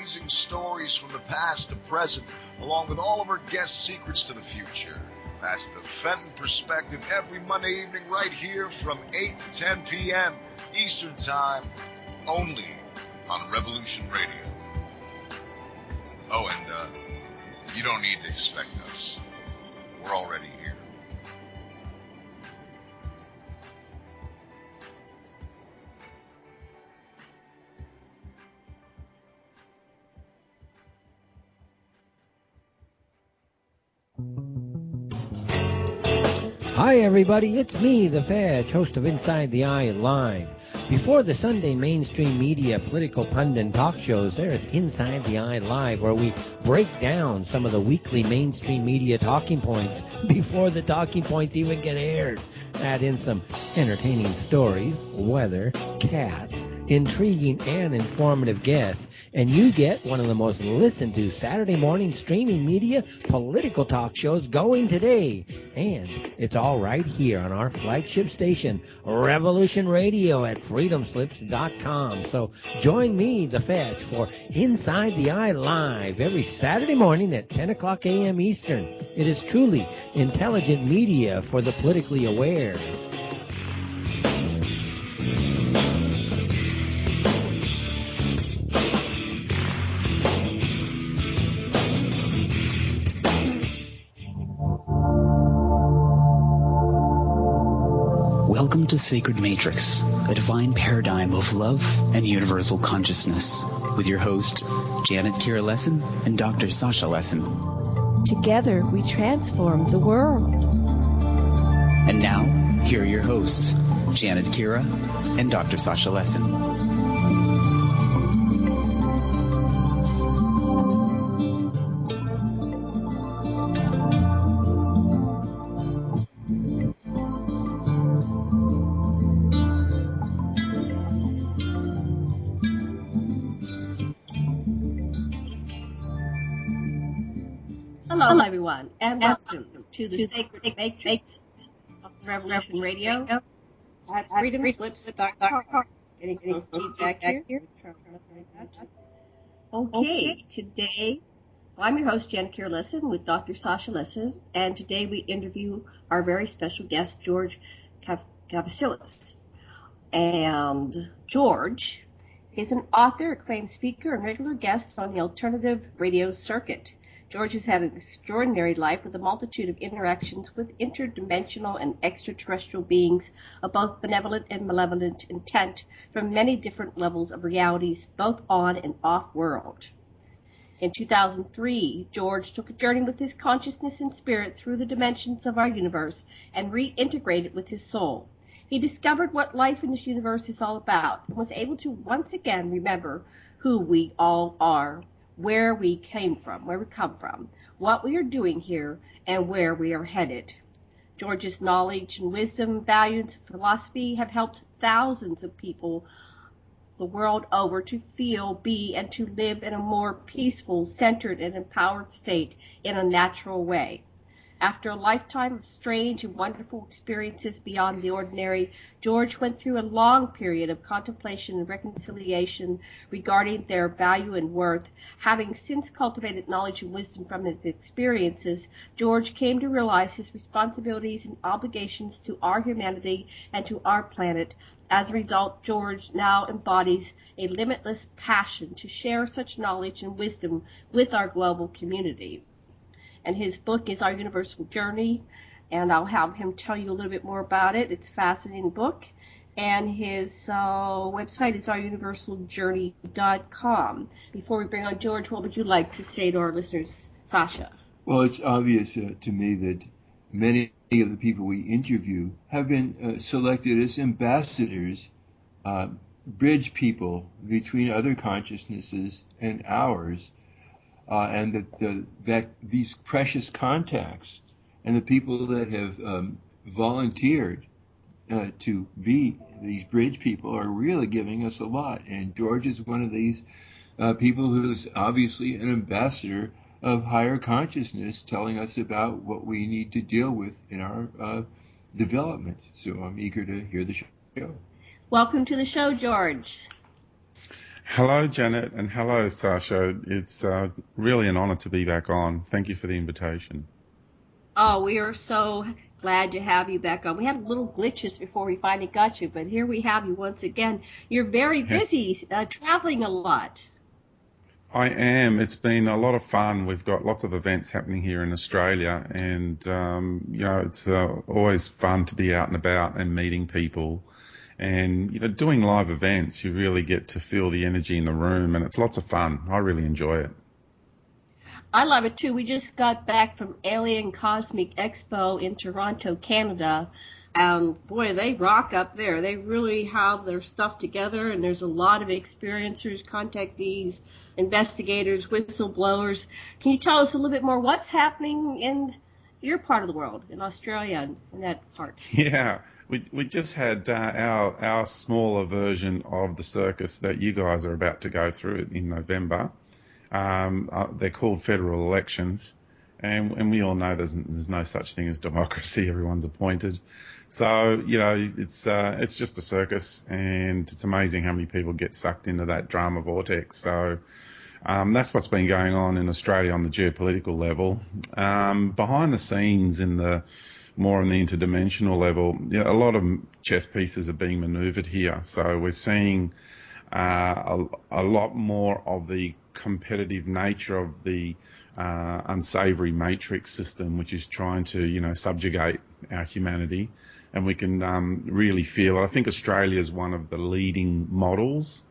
amazing stories from the past to present, along with all of our guest secrets to the future. That's the Fenton Perspective every Monday evening right here from 8 to 10 p.m. Eastern Time, only on Revolution Radio. Oh, and you don't need to expect us. We're already here. Hi everybody, it's me, the Fetch, host of Inside the Eye Live. Before the Sunday mainstream media political pundit talk shows, there's Inside the Eye Live, where we break down some of the weekly mainstream media talking points before the talking points even get aired. Add in some entertaining stories, weather, cats, intriguing and informative guests, and you get one of the most listened to Saturday morning streaming media political talk shows going today. And it's all right here on our flagship station, Revolution Radio at freedomslips.com. So join me, the Fetch, for Inside the Eye Live every Saturday morning at 10 o'clock a.m. Eastern. It is truly intelligent media for the politically aware. Welcome to Sacred Matrix, a divine paradigm of love and universal consciousness, with your host, Janet Kira Lessin and Dr. Sasha Lessin. Together, we transform the world. And now, here are your hosts, Janet Kira and Dr. Sasha Lessin. Hello, everyone, and welcome to the Sacred Matrix of Revolution Radio at freedomslips.com. Any feedback here? Okay, today I'm your host, Janet Kira Lessin, with Dr. Sasha Lessin, and today we interview our very special guest, George Kavassilas. And George is an author, acclaimed speaker, and regular guest on the alternative radio circuit. George has had an extraordinary life with a multitude of interactions with interdimensional and extraterrestrial beings of both benevolent and malevolent intent from many different levels of realities, both on and off-world. In 2003, George took a journey with his consciousness and spirit through the dimensions of our universe and reintegrated with his soul. He discovered what life in this universe is all about and was able to once again remember who we all are, where we come from, what we are doing here, and where we are headed. George's knowledge and wisdom, values, and philosophy have helped thousands of people the world over to feel, be, and to live in a more peaceful, centered, and empowered state in a natural way. After a lifetime of strange and wonderful experiences beyond the ordinary, George went through a long period of contemplation and reconciliation regarding their value and worth. Having since cultivated knowledge and wisdom from his experiences, George came to realize his responsibilities and obligations to our humanity and to our planet. As a result, George now embodies a limitless passion to share such knowledge and wisdom with our global community. And his book is Our Universal Journey, and I'll have him tell you a little bit more about it. It's a fascinating book, and his website is ouruniversaljourney.com. Before we bring on George, what would you like to say to our listeners, Sasha? Well, it's obvious to me that many of the people we interview have been selected as ambassadors, bridge people between other consciousnesses and ours. And that these precious contacts and the people that have volunteered to be these bridge people are really giving us a lot. And George is one of these people who's obviously an ambassador of higher consciousness, telling us about what we need to deal with in our development. So I'm eager to hear the show. Welcome to the show, George. Hello, Janet, and hello, Sasha. It's really an honour to be back on. Thank you for the invitation. Oh, we are so glad to have you back on. We had little glitches before we finally got you, but here we have you once again. You're very busy, traveling a lot. I am. It's been a lot of fun. We've got lots of events happening here in Australia, and it's always fun to be out and about and meeting people. And doing live events, you really get to feel the energy in the room, and it's lots of fun. I really enjoy it. I love it too. We just got back from Alien Cosmic Expo in Toronto, Canada. Boy, they rock up there. They really have their stuff together, and there's a lot of experiencers, contactees, investigators, whistleblowers. Can you tell us a little bit more what's happening in your part of the world, in Australia, in that part? Yeah, we just had our smaller version of the circus that you guys are about to go through in November. They're called federal elections, and we all know there's no such thing as democracy. Everyone's appointed. So, it's just a circus, and it's amazing how many people get sucked into that drama vortex. So, that's what's been going on in Australia on the geopolitical level. Behind the scenes more on the interdimensional level, a lot of chess pieces are being manoeuvred here. So we're seeing a lot more of the competitive nature of the unsavory matrix system, which is trying to, subjugate our humanity. And we can really feel it. I think Australia is one of the leading models,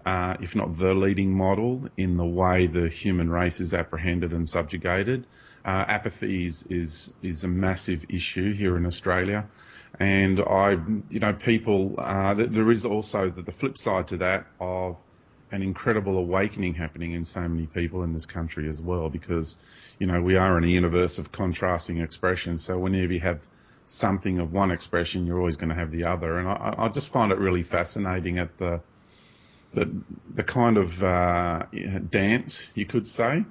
if not the leading model, in the way the human race is apprehended and subjugated. Apathy is a massive issue here in Australia. And people, there is also the flip side to that of an incredible awakening happening in so many people in this country as well, because, we are in a universe of contrasting expressions. So whenever you have something of one expression, you're always going to have the other. And I just find it really fascinating at the kind of dance, you could say,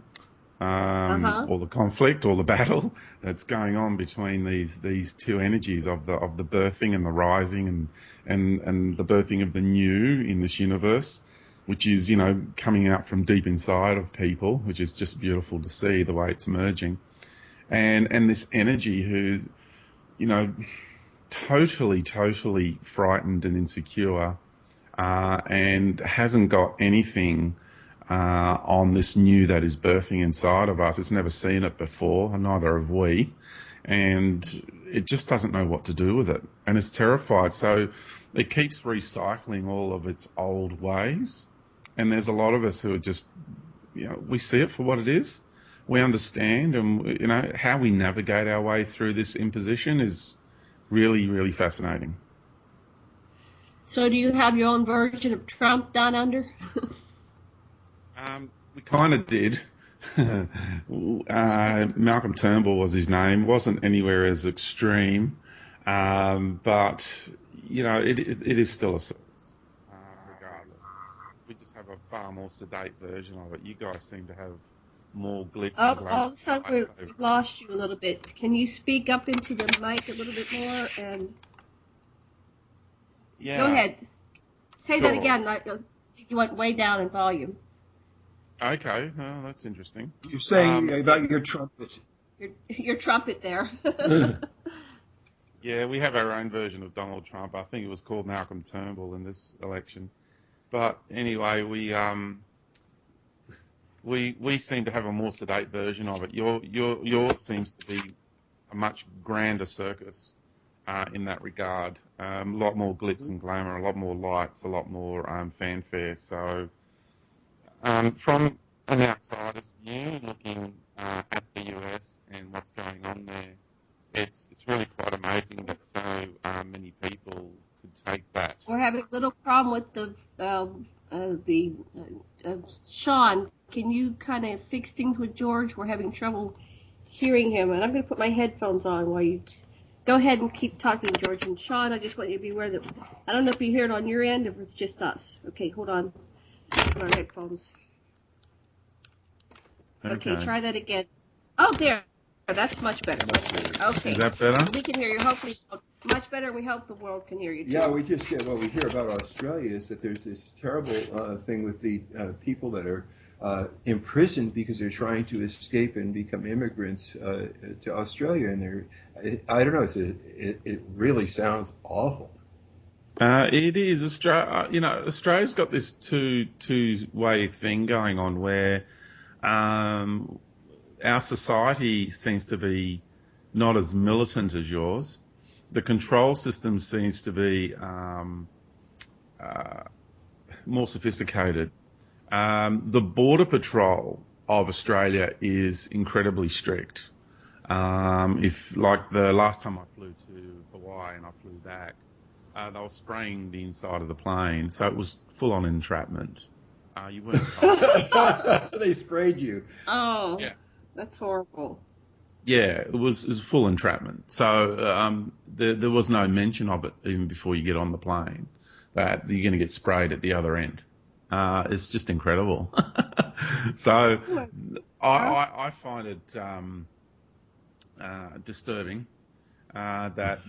or the conflict or the battle that's going on between these two energies of the birthing and the rising and the birthing of the new in this universe, which is, coming out from deep inside of people, which is just beautiful to see the way it's emerging. And this energy who's, totally frightened and insecure, and hasn't got anything on this new that is birthing inside of us. It's never seen it before, and neither have we. And it just doesn't know what to do with it. And it's terrified. So it keeps recycling all of its old ways. And there's a lot of us who are just, we see it for what it is. We understand, and, how we navigate our way through this imposition is really, really fascinating. So do you have your own version of Trump down under? We kind of did. Malcolm Turnbull was his name. Wasn't anywhere as extreme, but it is still a circus, regardless. We just have a far more sedate version of it. You guys seem to have more glitz. Oh, so we've lost you a little bit. Can you speak up into the mic a little bit more? And yeah, go ahead. Say sure. that again. You went way down in volume. Okay, well, that's interesting. You're saying about your trumpet. Your trumpet there. Yeah, we have our own version of Donald Trump. I think it was called Malcolm Turnbull in this election. But anyway, we seem to have a more sedate version of it. Yours seems to be a much grander circus in that regard. A lot more glitz and glamour, a lot more lights, a lot more fanfare. So from an outsider's view, looking at the US and what's going on there, it's really quite amazing that so many people could take that. We're having a little problem with the Sean. Can you kind of fix things with George? We're having trouble hearing him, and I'm going to put my headphones on while you go ahead and keep talking, George. And Sean, I just want you to be aware that I don't know if you hear it on your end or if it's just us. Okay, hold on. Put our headphones. Okay, try that again. Oh, there. That's much better. Okay. Is that better? We can hear you. Hopefully, Much better. We hope the world can hear you too. Yeah, we hear about Australia is that there's this terrible thing with the people that are imprisoned because they're trying to escape and become immigrants to Australia, and I don't know, it really sounds awful. It is. Australia's got this two-way thing going on where our society seems to be not as militant as yours. The control system seems to be more sophisticated. The border patrol of Australia is incredibly strict. If, like the last time I flew to Hawaii and I flew back, they were spraying the inside of the plane, so it was full-on entrapment. You weren't told. They sprayed you. Oh, yeah. That's horrible. Yeah, it was full entrapment. So there was no mention of it even before you get on the plane, that you're going to get sprayed at the other end. It's just incredible. So I find it disturbing that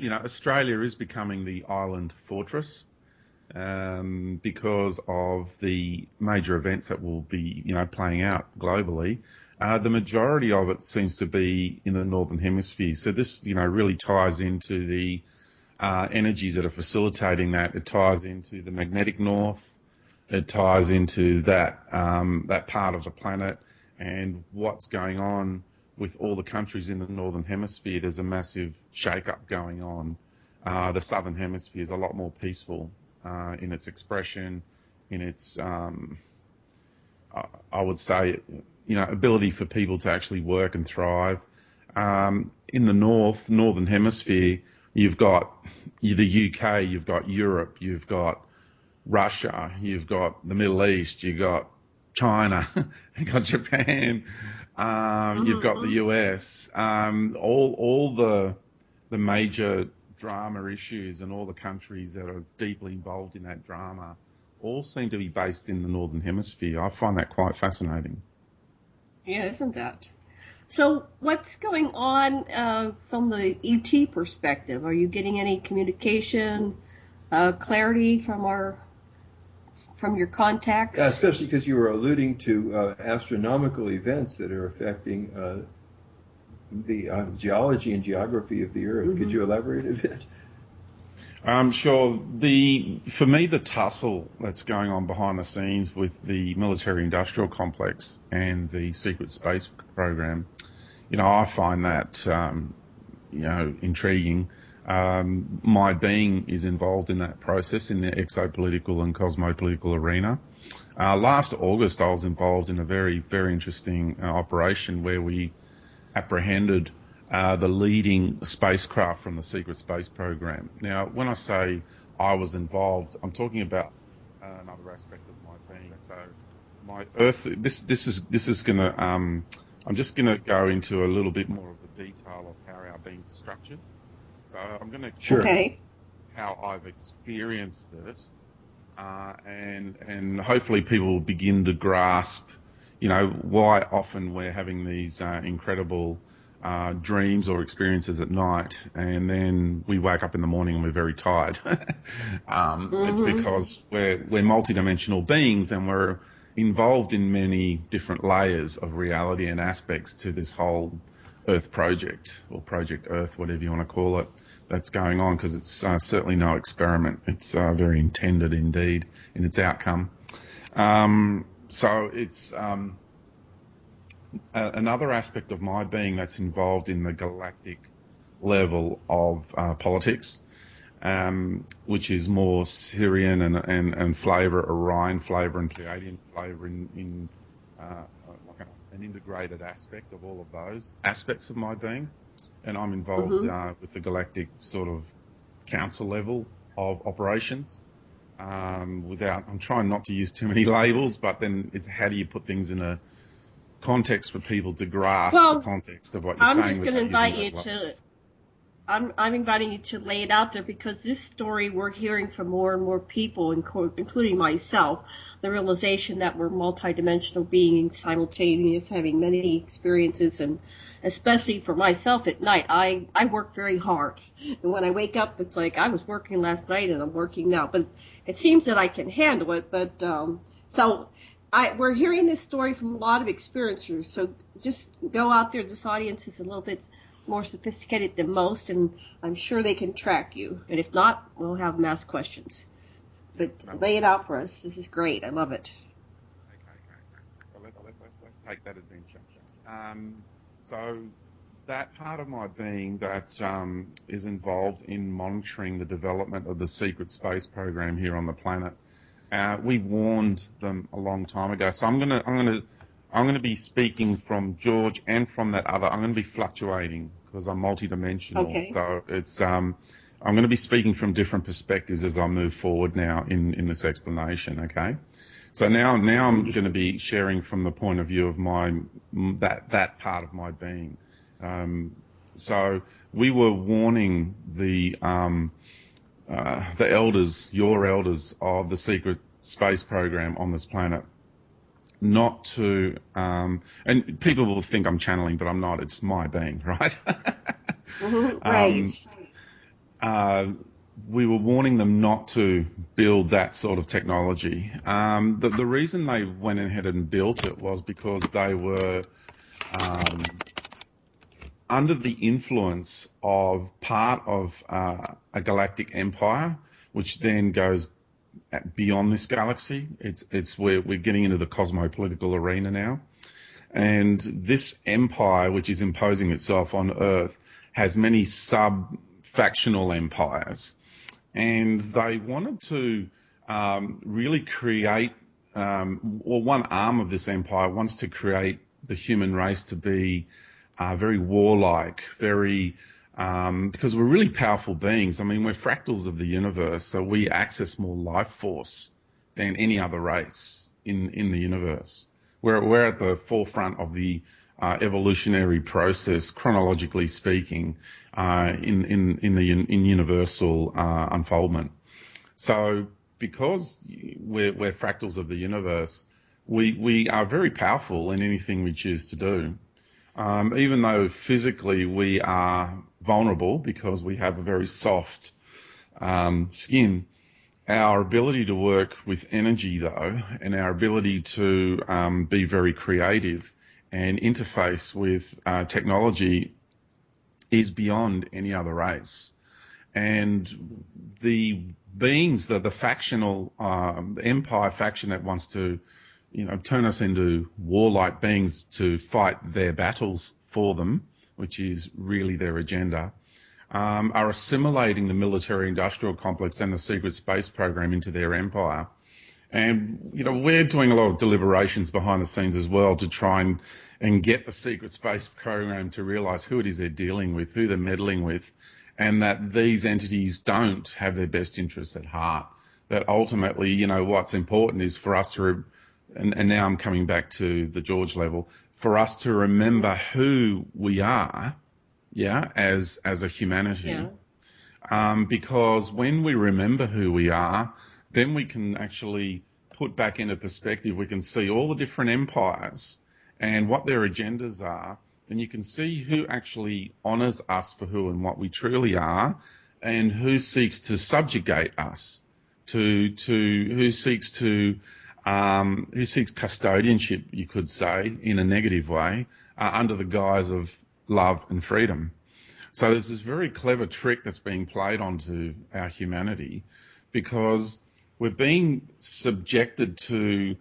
Australia is becoming the island fortress because of the major events that will be playing out globally. The majority of it seems to be in the Northern Hemisphere. So this, really ties into the energies that are facilitating that. It ties into the magnetic north. It ties into that part of the planet and what's going on with all the countries in the Northern Hemisphere. There's a massive shake-up going on. The Southern Hemisphere is a lot more peaceful in its expression, in its, I would say, ability for people to actually work and thrive. In the Northern Hemisphere, you've got the UK, you've got Europe, you've got Russia, you've got the Middle East, you've got China, you've got Japan, you've got the US, all the major drama issues and all the countries that are deeply involved in that drama all seem to be based in the Northern Hemisphere. I find that quite fascinating. Yeah, isn't that? So what's going on from the ET perspective? Are you getting any communication, clarity from your contacts? Yeah, especially because you were alluding to astronomical events that are affecting the geology and geography of the Earth. Mm-hmm. Could you elaborate a bit? Sure. For me, the tussle that's going on behind the scenes with the military-industrial complex and the secret space program, I find that, intriguing. My being is involved in that process in the exopolitical and cosmopolitical arena. Last August, I was involved in a very, very interesting operation where we apprehended the leading spacecraft from the secret space program. Now, when I say I was involved, I'm talking about another aspect of my being. So, my Earth. This is gonna. I'm just gonna go into a little bit more of the detail of how our beings are structured. So, I'm gonna okay. how I've experienced it, and hopefully people will begin to grasp, why often we're having these incredible dreams or experiences at night, and then we wake up in the morning and we're very tired. It's because we're multidimensional beings and we're involved in many different layers of reality and aspects to this whole Earth project, or Project Earth, whatever you want to call it, that's going on, because it's certainly no experiment. It's very intended indeed in its outcome. So it's another aspect of my being that's involved in the galactic level of politics, which is more Syrian and flavour, Orion flavour and Pleiadian flavour in like an integrated aspect of all of those aspects of my being. And I'm involved with the galactic sort of council level of operations. I'm trying not to use too many labels, but then it's how do you put things in a context for people to grasp the context of what you're saying. I'm just going to invite you to I'm inviting you to lay it out there, because this story we're hearing from more and more people, including myself, the realization that we're multidimensional beings, simultaneous, having many experiences, and especially for myself at night, I work very hard. And when I wake up, it's like I was working last night and I'm working now. But it seems that I can handle it. But we're hearing this story from a lot of experiencers. So just go out there. This audience is a little bit more sophisticated than most, and I'm sure they can track you. And if not, we'll have them ask questions. But lay it out for us. This is great. I love it. Okay. Well, let's take that adventure. So that part of my being that is involved in monitoring the development of the secret space program here on the planet, we warned them a long time ago. So I'm going to be speaking from George and from that other. I'm going to be fluctuating because I'm multidimensional. Okay. So it's I'm going to be speaking from different perspectives as I move forward now in this explanation. Okay. So now I'm going to be sharing from the point of view of that part of my being. So we were warning the elders, your elders of the secret space program on this planet, not to, and people will think I'm channeling, but I'm not. It's my being, right? Right. We were warning them not to build that sort of technology. The reason they went ahead and built it was because they were under the influence of part of a galactic empire, which then goes beyond this galaxy. It's where we're getting into the cosmopolitical arena now. And this empire, which is imposing itself on Earth, has many sub-factional empires. And they wanted to really create, one arm of this empire wants to create the human race to be very warlike, very because we're really powerful beings. I mean, we're fractals of the universe, so we access more life force than any other race in the universe. We're at the forefront of the evolutionary process, chronologically speaking, in universal unfoldment. So, because we're fractals of the universe, we are very powerful in anything we choose to do. Even though physically we are vulnerable because we have a very soft skin, our ability to work with energy, though, and our ability to be very creative and interface with technology is beyond any other race. And the beings, the factional empire faction that wants to turn us into warlike beings to fight their battles for them, which is really their agenda, are assimilating the military-industrial complex and the secret space program into their empire. And, we're doing a lot of deliberations behind the scenes as well to try and get the secret space program to realize who it is they're dealing with, who they're meddling with, and that these entities don't have their best interests at heart. That ultimately, what's important is for us to and now I'm coming back to the George level, for us to remember who we are, as a humanity. Yeah. Because when we remember who we are, then we can actually put back into perspective, we can see all the different empires and what their agendas are, and you can see who actually honours us for who and what we truly are, and who seeks to subjugate us, who seeks custodianship, you could say, in a negative way, under the guise of love and freedom. So there's this very clever trick that's being played onto our humanity, because we're being subjected to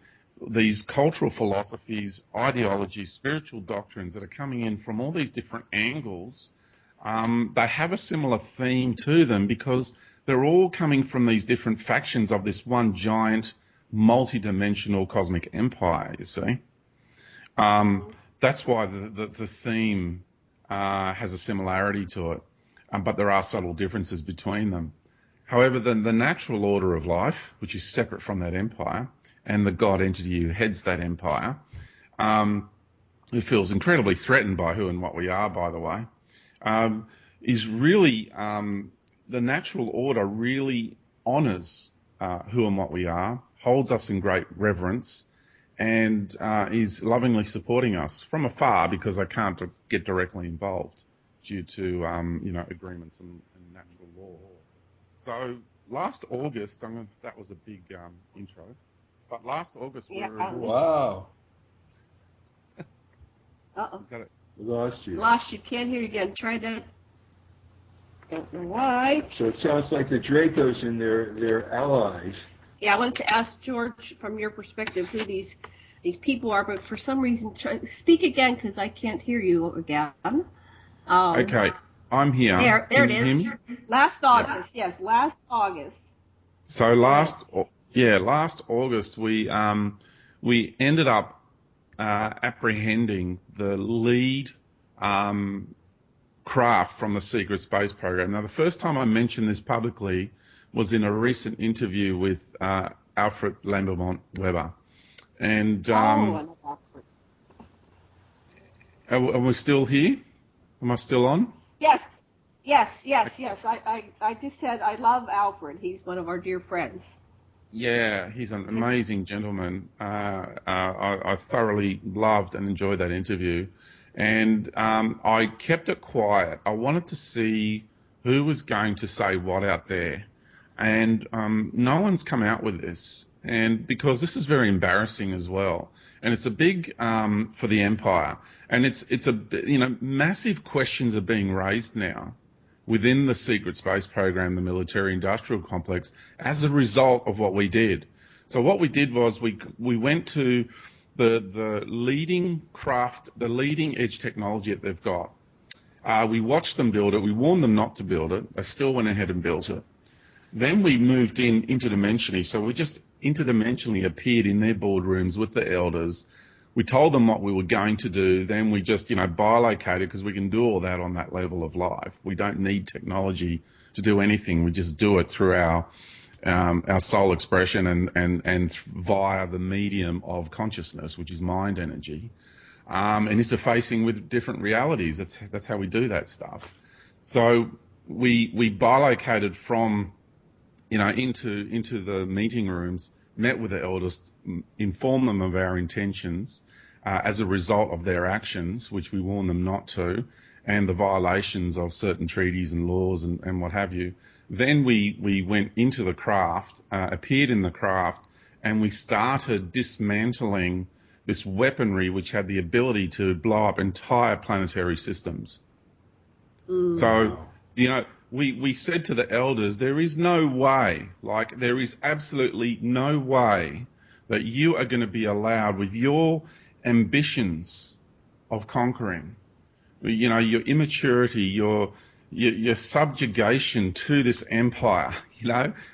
these cultural philosophies, ideologies, spiritual doctrines that are coming in from all these different angles. They have a similar theme to them because they're all coming from these different factions of this one giant multi-dimensional cosmic empire, you see. That's why the theme has a similarity to it, but there are subtle differences between them. However, the natural order of life, which is separate from that empire, and the God entity who heads that empire, who feels incredibly threatened by who and what we are, by the way, is really the natural order really honours who and what we are, holds us in great reverence, and is lovingly supporting us from afar because they can't get directly involved due to agreements and natural law. So last August, that was a big intro, but last August we were... Wow. Uh-oh. Is that it? We lost you. Lost you. Can't hear you again. Try that. Don't know why. So it sounds like the Dracos and their allies. Yeah, I wanted to ask George, from your perspective, who these people are, but for some reason, speak again because I can't hear you again. Okay, I'm here. There Can it you is. hear me? Last August, yes, last August. So last August we ended up apprehending the lead craft from the secret space program. Now, the first time I mentioned this publicly was in a recent interview with Alfred Lambert Weber. And I love Alfred. are we still here? Am I still on? Yes. I just said I love Alfred. He's one of our dear friends. Yeah, he's an amazing gentleman. I thoroughly loved and enjoyed that interview. And I kept it quiet. I wanted to see who was going to say what out there. And no one's come out with this. And because this is very embarrassing as well. And it's a big for the Empire. And it's massive questions are being raised now within the secret space program, the military industrial complex, as a result of what we did. So what we did was we went to the leading craft, the leading edge technology that they've got. We watched them build it. We warned them not to build it. They still went ahead and built it. Then we moved in interdimensionally. So we just interdimensionally appeared in their boardrooms with the elders. We told them what we were going to do. Then we just, bilocated because we can do all that on that level of life. We don't need technology to do anything. We just do it through our soul expression and via the medium of consciousness, which is mind energy, and interfacing with different realities. That's how we do that stuff. So we bilocated from, into the meeting rooms, met with the elders, informed them of our intentions as a result of their actions, which we warned them not to, and the violations of certain treaties and laws and what have you. Then we went into the craft, appeared in the craft, and we started dismantling this weaponry which had the ability to blow up entire planetary systems. Mm. So, we said to the elders, there is no way, there is absolutely no way that you are going to be allowed with your ambitions of conquering, your immaturity, your subjugation to this empire,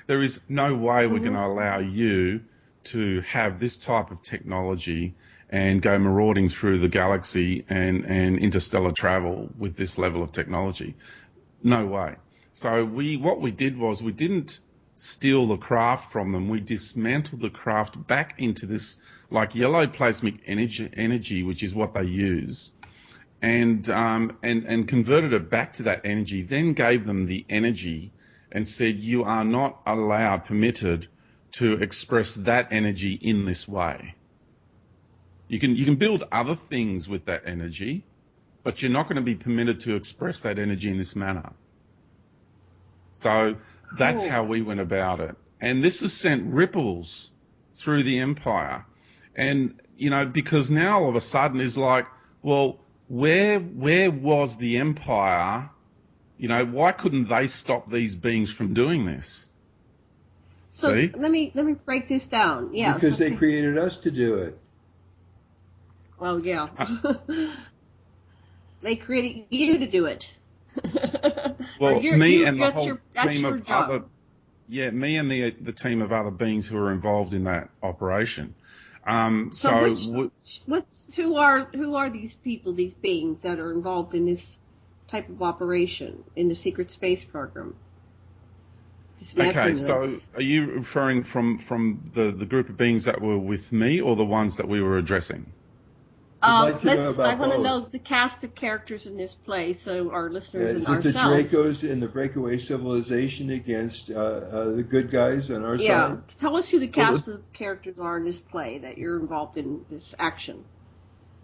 there is no way we're going to allow you to have this type of technology and go marauding through the galaxy and interstellar travel with this level of technology. No way. So what we did was we didn't steal the craft from them. We dismantled the craft back into this yellow plasmic energy, which is what they use, and converted it back to that energy, then gave them the energy and said, you are not permitted to express that energy in this way. You can build other things with that energy, but you're not going to be permitted to express that energy in this manner. So that's how we went about it. And this has sent ripples through the empire. And, because now all of a sudden is well, where was the empire? Why couldn't they stop these beings from doing this? So See? let me break this down. Yeah. Because they created us to do it. Well, yeah. They created you to do it. Well, me and the whole team of other, me and the team of other beings who are involved in that operation. Who are these people, these beings that are involved in this type of operation in the secret space program? Okay, so are you referring from the group of beings that were with me, or the ones that we were addressing? like to know I about want to both. know the cast of characters in this play, so our listeners and Is it the ourselves. Dracos and the breakaway civilization against the good guys on our Yeah, side? tell us who the cast of characters are in this play that you're involved in this action.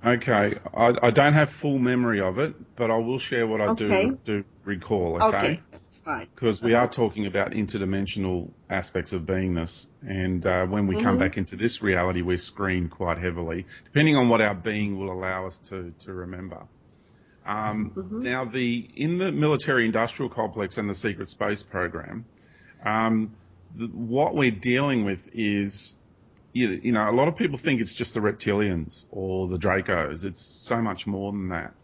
Okay, I don't have full memory of it, but I will share what I do recall, Okay, that's fine. Because we are talking about interdimensional aspects of beingness, and when we come back into this reality, we're screened quite heavily, depending on what our being will allow us to remember. Now, in the military-industrial complex and the secret space program, what we're dealing with is, you know, a lot of people think it's just the reptilians or the Dracos. It's so much more than that.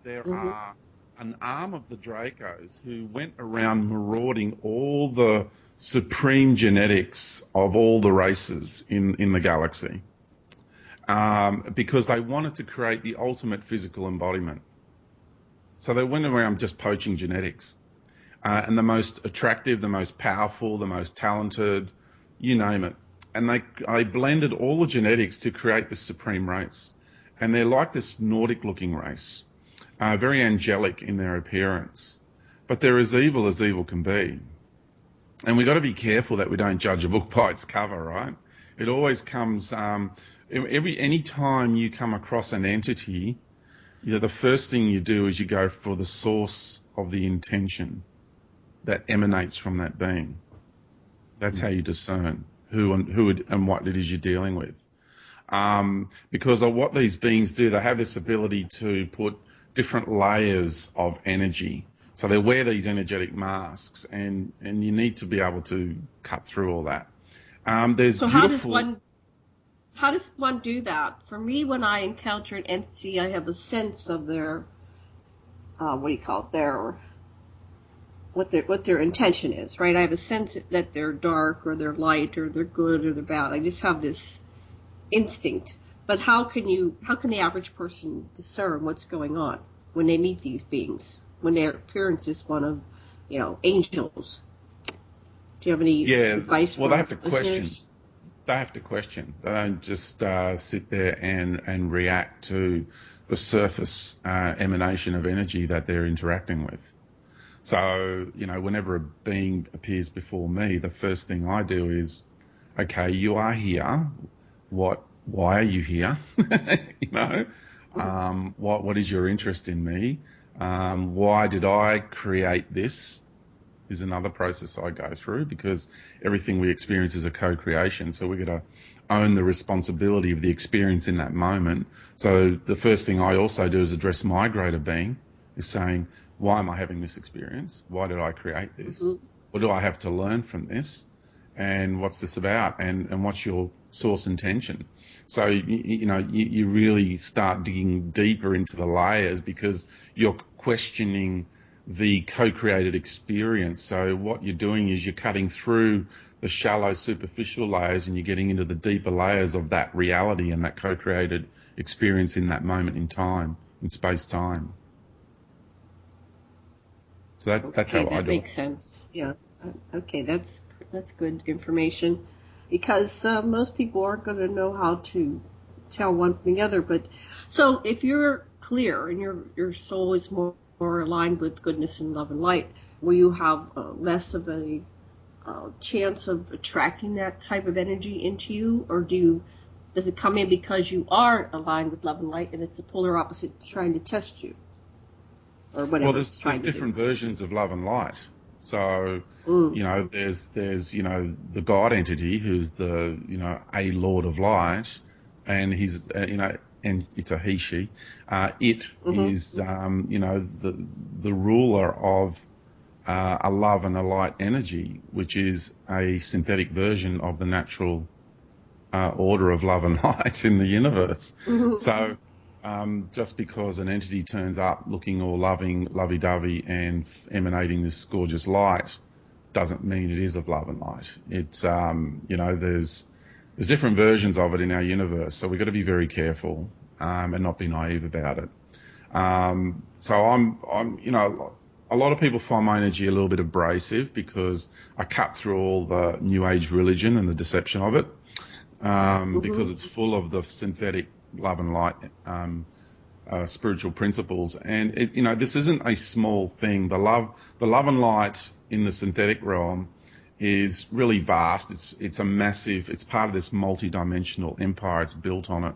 There are an arm of the Dracos who went around marauding all the supreme genetics of all the races in the galaxy, because they wanted to create the ultimate physical embodiment. So they went around just poaching genetics, and the most attractive, the most powerful, the most talented, you name it. And they blended all the genetics to create this supreme race. And they're like this Nordic-looking race, very angelic in their appearance. But they're as evil can be. And we've got to be careful that we don't judge a book by its cover, right? It always comes, any time you come across an entity, you know, the first thing you do is you go for the source of the intention that emanates from that being. That's how you discern who and what it is you're dealing with. Because of what these beings do, they have this ability to put different layers of energy. So they wear these energetic masks, and you need to be able to cut through all that. So how does one do that? For me, when I encounter an entity, I have a sense of their, what their intention is, right? I have a sense that they're dark or they're light or they're good or they're bad. I just have this instinct. But how can the average person discern what's going on when they meet these beings, when their appearance is one of, you know, angels? Do you have any advice? Well, for they have to listeners? question. They have to question. They don't just sit there and react to the surface emanation of energy that they're interacting with. So, you know, whenever a being appears before me, the first thing I do is, okay, you are here. Why are you here? You know, what is your interest in me? Why did I create this? Is another process I go through, because everything we experience is a co-creation. So we've got to own the responsibility of the experience in that moment. So the first thing I also do is address my greater being, is saying, why am I having this experience? Why did I create this? What do I have to learn from this? And what's this about? And what's your source intention? So, you really start digging deeper into the layers, because you're questioning the co-created experience. So what you're doing is you're cutting through the shallow superficial layers, and you're getting into the deeper layers of that reality and that co-created experience in that moment in time, in space-time. So that's how I do it. That makes sense. Yeah. Okay, that's good information, because most people aren't going to know how to tell one from the other. But so if you're clear and your soul is more aligned with goodness and love and light, will you have less of a chance of attracting that type of energy into you, or does it come in because you are aligned with love and light and it's the polar opposite trying to test you, or whatever? Well, there's different versions of love and light. So there's the God entity, who's the a Lord of Light, and he's and it's a he, she. It is, the ruler of a love and a light energy, which is a synthetic version of the natural order of love and light in the universe. So just because an entity turns up looking all loving, lovey-dovey, and emanating this gorgeous light, doesn't mean it is of love and light. It's, there's different versions of it in our universe, so we've got to be very careful and not be naive about it. So I'm, a lot of people find my energy a little bit abrasive, because I cut through all the New Age religion and the deception of it, because it's full of the synthetic love and light spiritual principles. And this isn't a small thing. The love and light in the synthetic realm is really vast. It's a massive. It's part of this multi-dimensional empire. It's built on it.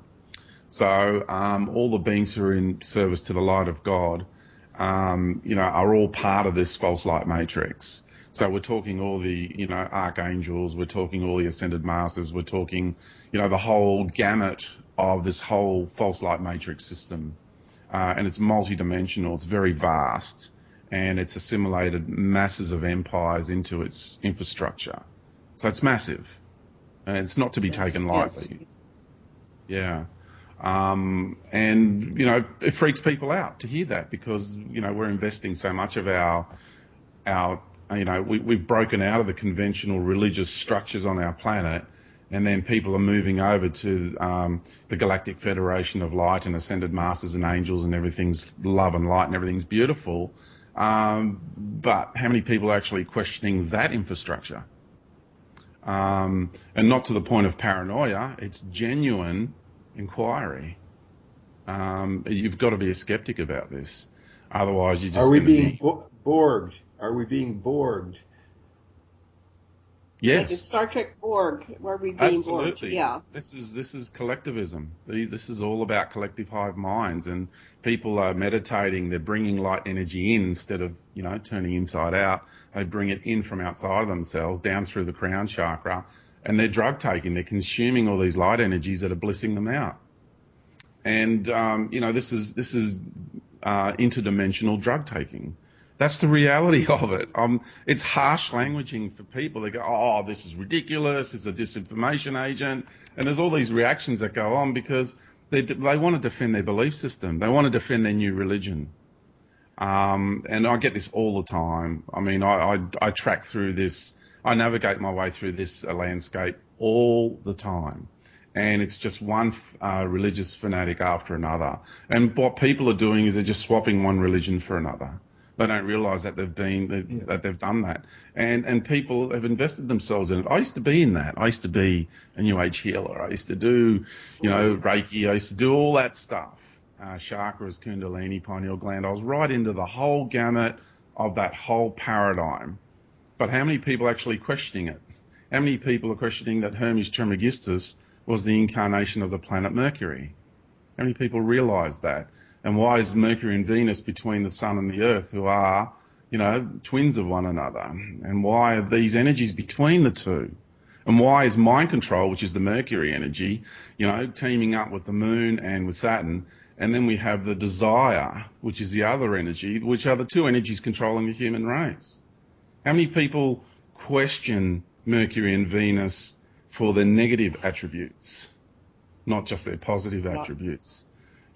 So all the beings who are in service to the light of God, are all part of this false light matrix. So we're talking all the, archangels, we're talking all the ascended masters, we're talking, the whole gamut of this whole false light matrix system. And it's multidimensional, it's very vast, and it's assimilated masses of empires into its infrastructure. So it's massive, and it's not to be taken lightly. Yeah. And, it freaks people out to hear that because, we're investing so much of our we've broken out of the conventional religious structures on our planet, and then people are moving over to the Galactic Federation of Light and Ascended Masters and Angels, and everything's love and light and everything's beautiful. But how many people are actually questioning that infrastructure? And not to the point of paranoia, it's genuine inquiry. You've got to be a skeptic about this. Otherwise, you're just Are we being Borged? Are we being Borged? Yes. Like in Star Trek Borg, where we being Absolutely. Borged. Yeah. This is collectivism. This is all about collective hive minds, and people are meditating. They're bringing light energy in instead of turning inside out. They bring it in from outside of themselves, down through the crown chakra, and they're drug taking. They're consuming all these light energies that are blissing them out. And this is interdimensional drug taking. That's the reality of it. It's harsh languaging for people. They go, oh, this is ridiculous. It's a disinformation agent. And there's all these reactions that go on because they want to defend their belief system. They want to defend their new religion. And I get this all the time. I mean, I track through this. I navigate my way through this landscape all the time. And it's just one religious fanatic after another. And what people are doing is they're just swapping one religion for another. They don't realise that that they've done that, and people have invested themselves in it. I used to be in that. I used to be a New Age healer. I used to do, Reiki. I used to do all that stuff. Chakras, Kundalini, pineal gland. I was right into the whole gamut of that whole paradigm. But how many people are actually questioning it? How many people are questioning that Hermes Trismegistus was the incarnation of the planet Mercury? How many people realise that? And why is Mercury and Venus between the Sun and the Earth, who are, twins of one another? And why are these energies between the two? And why is mind control, which is the Mercury energy, teaming up with the Moon and with Saturn? And then we have the desire, which is the other energy, which are the two energies controlling the human race. How many people question Mercury and Venus for their negative attributes, not just their positive attributes?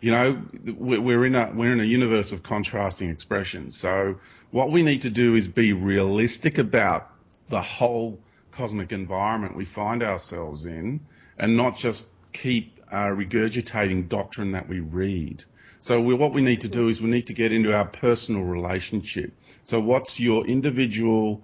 We're in a universe of contrasting expressions. So what we need to do is be realistic about the whole cosmic environment we find ourselves in, and not just keep regurgitating doctrine that we read. So what we need to do is we need to get into our personal relationship. So what's your individual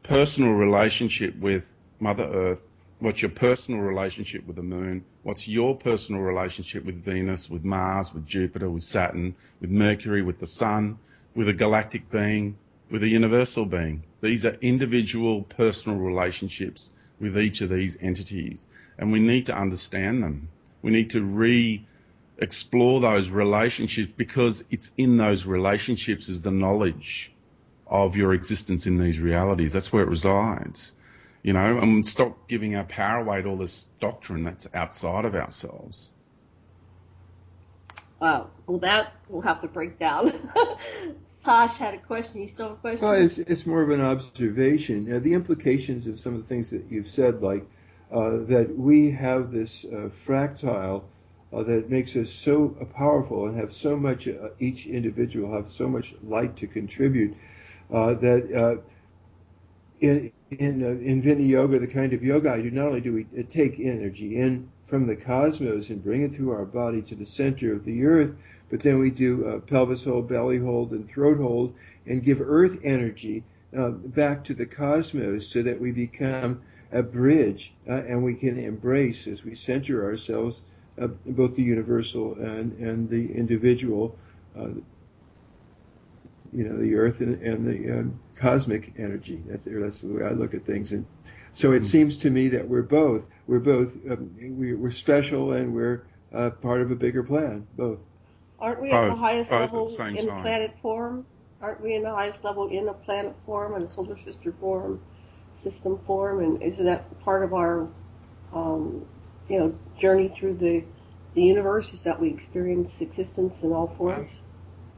personal relationship with Mother Earth? What's your personal relationship with the Moon? What's your personal relationship with Venus, with Mars, with Jupiter, with Saturn, with Mercury, with the Sun, with a galactic being, with a universal being? These are individual personal relationships with each of these entities, and we need to understand them. We need to re-explore those relationships, because it's in those relationships is the knowledge of your existence in these realities. That's where it resides. And stop giving our power away to all this doctrine that's outside of ourselves. Wow. Well, that we'll have to break down. Sash had a question. You still have a question? Well, it's more of an observation. The implications of some of the things that you've said, like that we have this fractile that makes us so powerful and have so much, each individual have so much light to contribute, that in Vini Yoga, the kind of yoga I do, not only do we take energy in from the cosmos and bring it through our body to the center of the earth, but then we do pelvis hold, belly hold, and throat hold, and give earth energy back to the cosmos so that we become a bridge and we can embrace, as we center ourselves, both the universal and the individual, the earth and the cosmic energy. That's the way I look at things. And so it seems to me that we're special, and we're part of a bigger plan, both. Aren't we at the highest level in planet form? Aren't we in the highest level in a planet form and a solar system form? And isn't that part of our, journey through the universe? Is that we experience existence in all forms?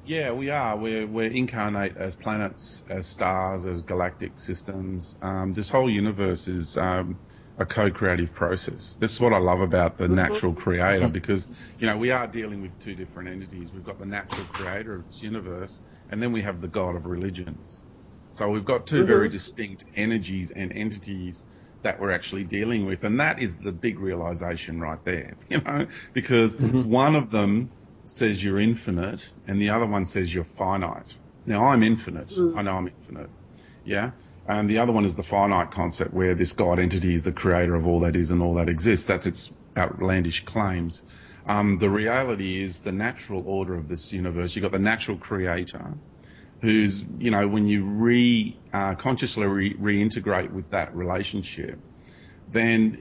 Yeah, we are. We're incarnate as planets, as stars, as galactic systems. This whole universe is a co-creative process. This is what I love about the natural creator, because, we are dealing with two different entities. We've got the natural creator of this universe, and then we have the God of religions. So we've got two very distinct energies and entities that we're actually dealing with. And that is the big realization right there, because one of them says you're infinite, and the other one says you're finite. Now, I'm infinite. I know I'm infinite. Yeah? And the other one is the finite concept, where this God entity is the creator of all that is and all that exists. That's its outlandish claims. The reality is the natural order of this universe. You've got the natural creator, who's, when you consciously reintegrate with that relationship, then,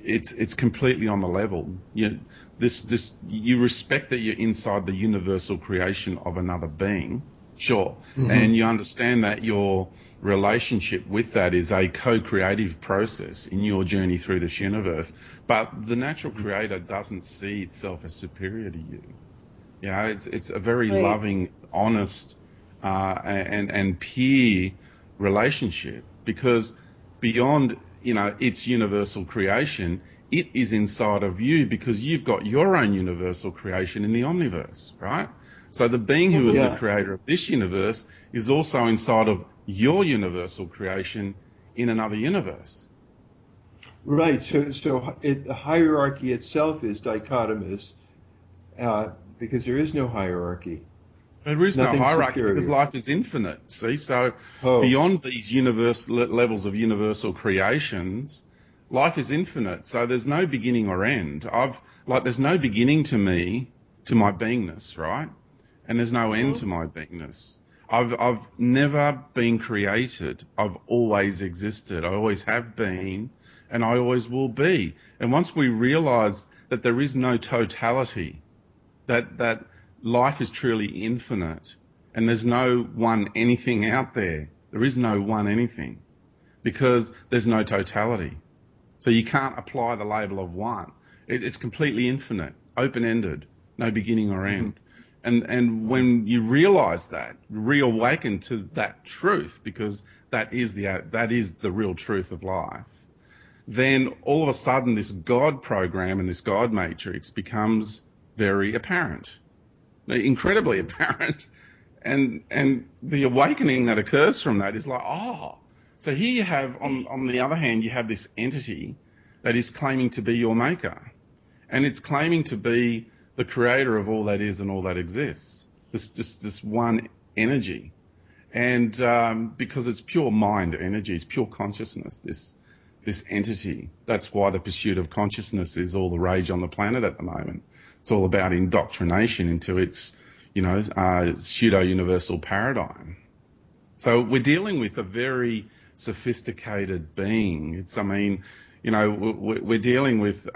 it's completely on the level. You respect that you're inside the universal creation of another being, sure, and you understand that your relationship with that is a co-creative process in your journey through this universe. But the natural creator doesn't see itself as superior to you. It's a very loving, honest, and peer relationship, because beyond its universal creation, it is inside of you, because you've got your own universal creation in the omniverse, right? So the being who is the creator of this universe is also inside of your universal creation in another universe. Right. So the hierarchy itself is dichotomous, because there is no hierarchy. There is no hierarchy superior. Because life is infinite. See, so beyond these levels of universal creations, life is infinite. So there's no beginning or end. There's no beginning to me, to my beingness, right? And there's no end to my beingness. I've never been created. I've always existed. I always have been, and I always will be. And once we realize that there is no totality, that life is truly infinite, and there's no one anything out there. There is no one anything, because there's no totality. So you can't apply the label of one. It's completely infinite, open-ended, no beginning or end. And when you realize that, reawaken to that truth, because that is the real truth of life, then all of a sudden this God program and this God matrix becomes very apparent. Incredibly apparent, and the awakening that occurs from that is like, so here you have, on the other hand, you have this entity that is claiming to be your maker, and it's claiming to be the creator of all that is and all that exists. This one energy, and because it's pure mind energy, it's pure consciousness. This entity. That's why the pursuit of consciousness is all the rage on the planet at the moment. It's all about indoctrination into its, pseudo-universal paradigm. So we're dealing with a very sophisticated being. We're dealing with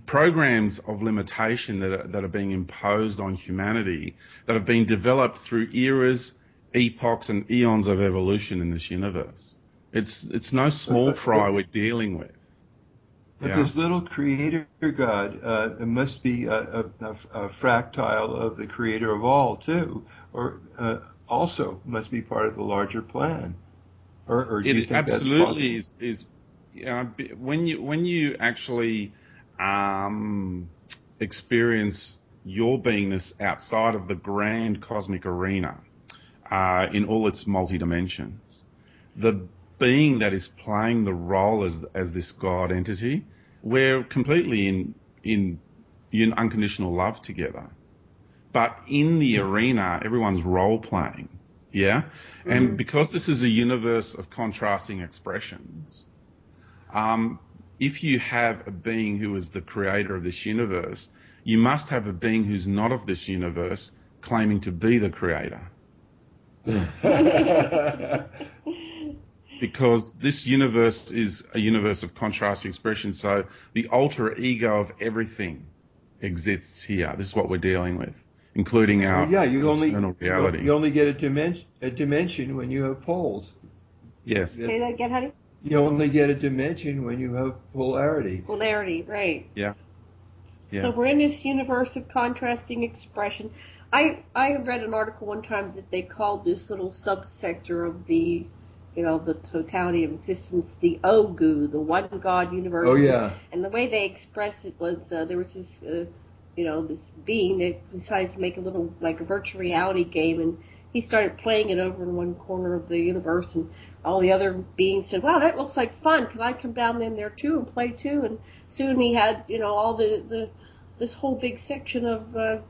programs of limitation that are being imposed on humanity, that have been developed through eras, epochs, and eons of evolution in this universe. It's no small fry we're dealing with. But this little creator God must be a fractile of the creator of all, too, or also must be part of the larger plan. Or do you think absolutely that's is. When you actually experience your beingness outside of the grand cosmic arena, in all its multi-dimensions, the being that is playing the role as this God entity, we're completely in unconditional love together. But in the arena, everyone's role playing, yeah? And because this is a universe of contrasting expressions, if you have a being who is the creator of this universe, you must have a being who's not of this universe claiming to be the creator. Because this universe is a universe of contrasting expression, so the alter ego of everything exists here. This is what we're dealing with, including our external reality. You only get a dimension when you have poles. Yes. Say that again, honey? You only get a dimension when you have polarity. Polarity, right. Yeah. So we're in this universe of contrasting expression. I read an article one time that they called this little subsector of the totality of existence, the Ogu, the one God universe. Oh, yeah. And the way they expressed it was there was this, this being that decided to make a little, like a virtual reality game, and he started playing it over in one corner of the universe, and all the other beings said, wow, that looks like fun. Can I come down in there too and play too? And soon he had, all this whole big section of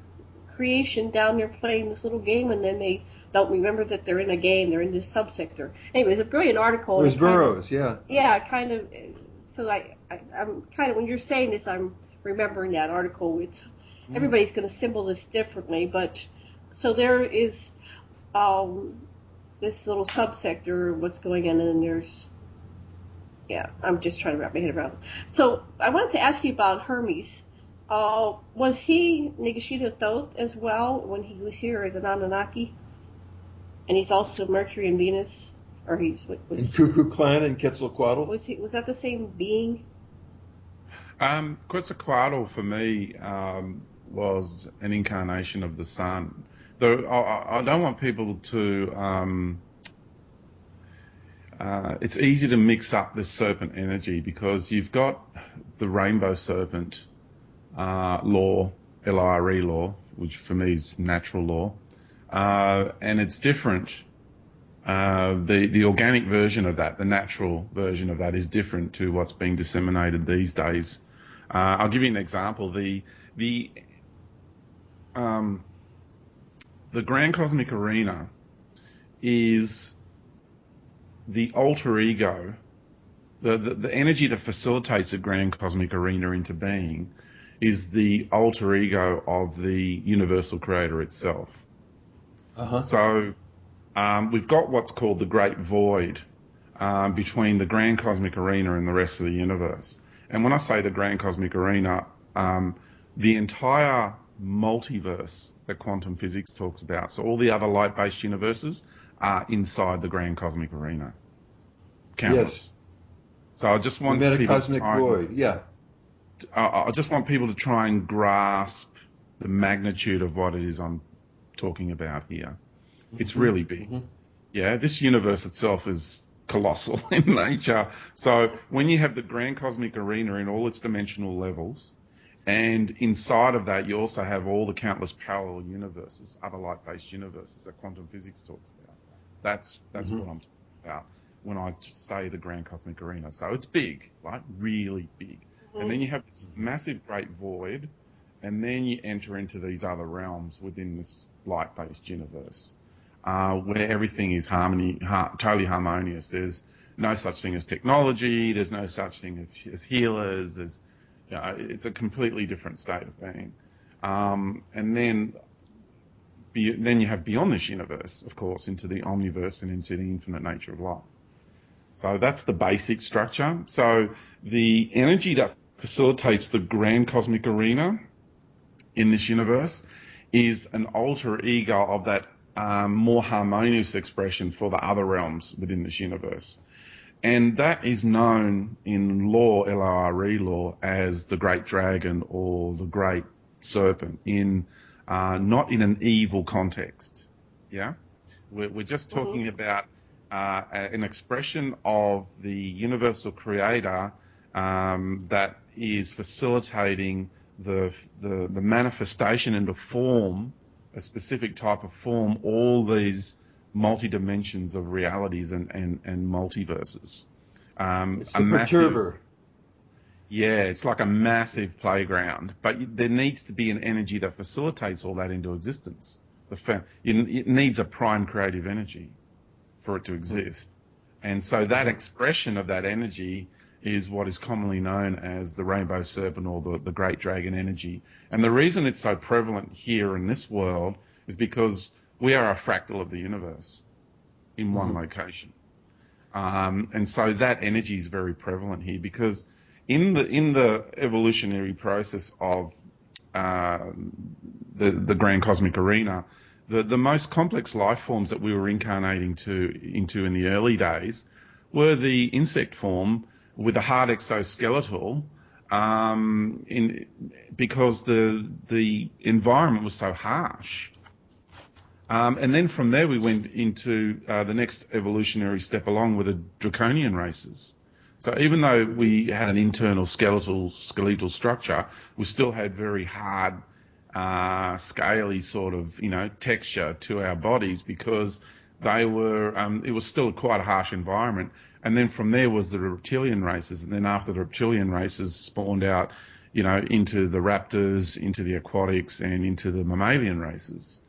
creation down there playing this little game, and then they don't remember that they're in a game. They're in this subsector. Anyway, it's a brilliant article. It was Burroughs, yeah. Yeah, kind of. So I'm kind of, when you're saying this, I'm remembering that article. It's everybody's going to symbol this differently, but so there is this little subsector, what's going on, and then there's, I'm just trying to wrap my head around it. So I wanted to ask you about Hermes. Was he Nagashita Thoth as well when he was here as an Anunnaki? And he's also Mercury and Venus, or he's in Cuckoo Clan and Quetzalcoatl. Was that the same being? Quetzalcoatl for me was an incarnation of the sun. Though I don't want people to. It's easy to mix up this serpent energy because you've got the Rainbow Serpent law, LIRE law, which for me is natural law. And it's different. The organic version of that, the natural version of that, is different to what's being disseminated these days. I'll give you an example. The Grand Cosmic Arena is the alter ego, the energy that facilitates the Grand Cosmic Arena into being is the alter ego of the universal creator itself. So we've got what's called the Great Void between the Grand Cosmic Arena and the rest of the universe. And when I say the Grand Cosmic Arena, the entire multiverse that quantum physics talks about, so all the other light-based universes are inside the Grand Cosmic Arena. Countless. Yes. So I just want the people Metacosmic Void, yeah. I just want people to try and grasp the magnitude of what it is I'm talking about here. It's really big. Yeah, this universe itself is colossal in nature. So when you have the Grand Cosmic Arena in all its dimensional levels, and inside of that you also have all the countless parallel universes, other light-based universes that quantum physics talks about. That's what I'm talking about when I say the Grand Cosmic Arena. So it's big, right? Really big. And then you have this massive great void, and then you enter into these other realms within this light-based universe, where everything is totally harmonious. There's no such thing as technology. There's no such thing as healers. It's a completely different state of being. And then you have beyond this universe, of course, into the omniverse and into the infinite nature of life. So that's the basic structure. So the energy that facilitates the Grand Cosmic Arena in this universe is an alter ego of that more harmonious expression for the other realms within this universe. And that is known in law, LIRE law, as the Great Dragon or the Great Serpent, not in an evil context. Yeah? We're just talking about an expression of the universal creator that is facilitating the manifestation into form, a specific type of form, all these multi-dimensions of realities and multiverses. It's the perturber. Yeah, it's like a massive playground, but there needs to be an energy that facilitates all that into existence. It needs a prime creative energy for it to exist. And so that expression of that energy is what is commonly known as the Rainbow Serpent or the Great Dragon energy. And the reason it's so prevalent here in this world is because we are a fractal of the universe in one location. And so that energy is very prevalent here because in the evolutionary process of the grand cosmic arena, the most complex life forms that we were incarnating into in the early days were the insect form with a hard exoskeletal, because the environment was so harsh. And then from there we went into the next evolutionary step along with the draconian races. So even though we had an internal skeletal structure, we still had very hard, scaly sort of, texture to our bodies because they were, it was still quite a harsh environment. And then from there was the reptilian races. And then after the reptilian races spawned out, into the raptors, into the aquatics, and into the mammalian races.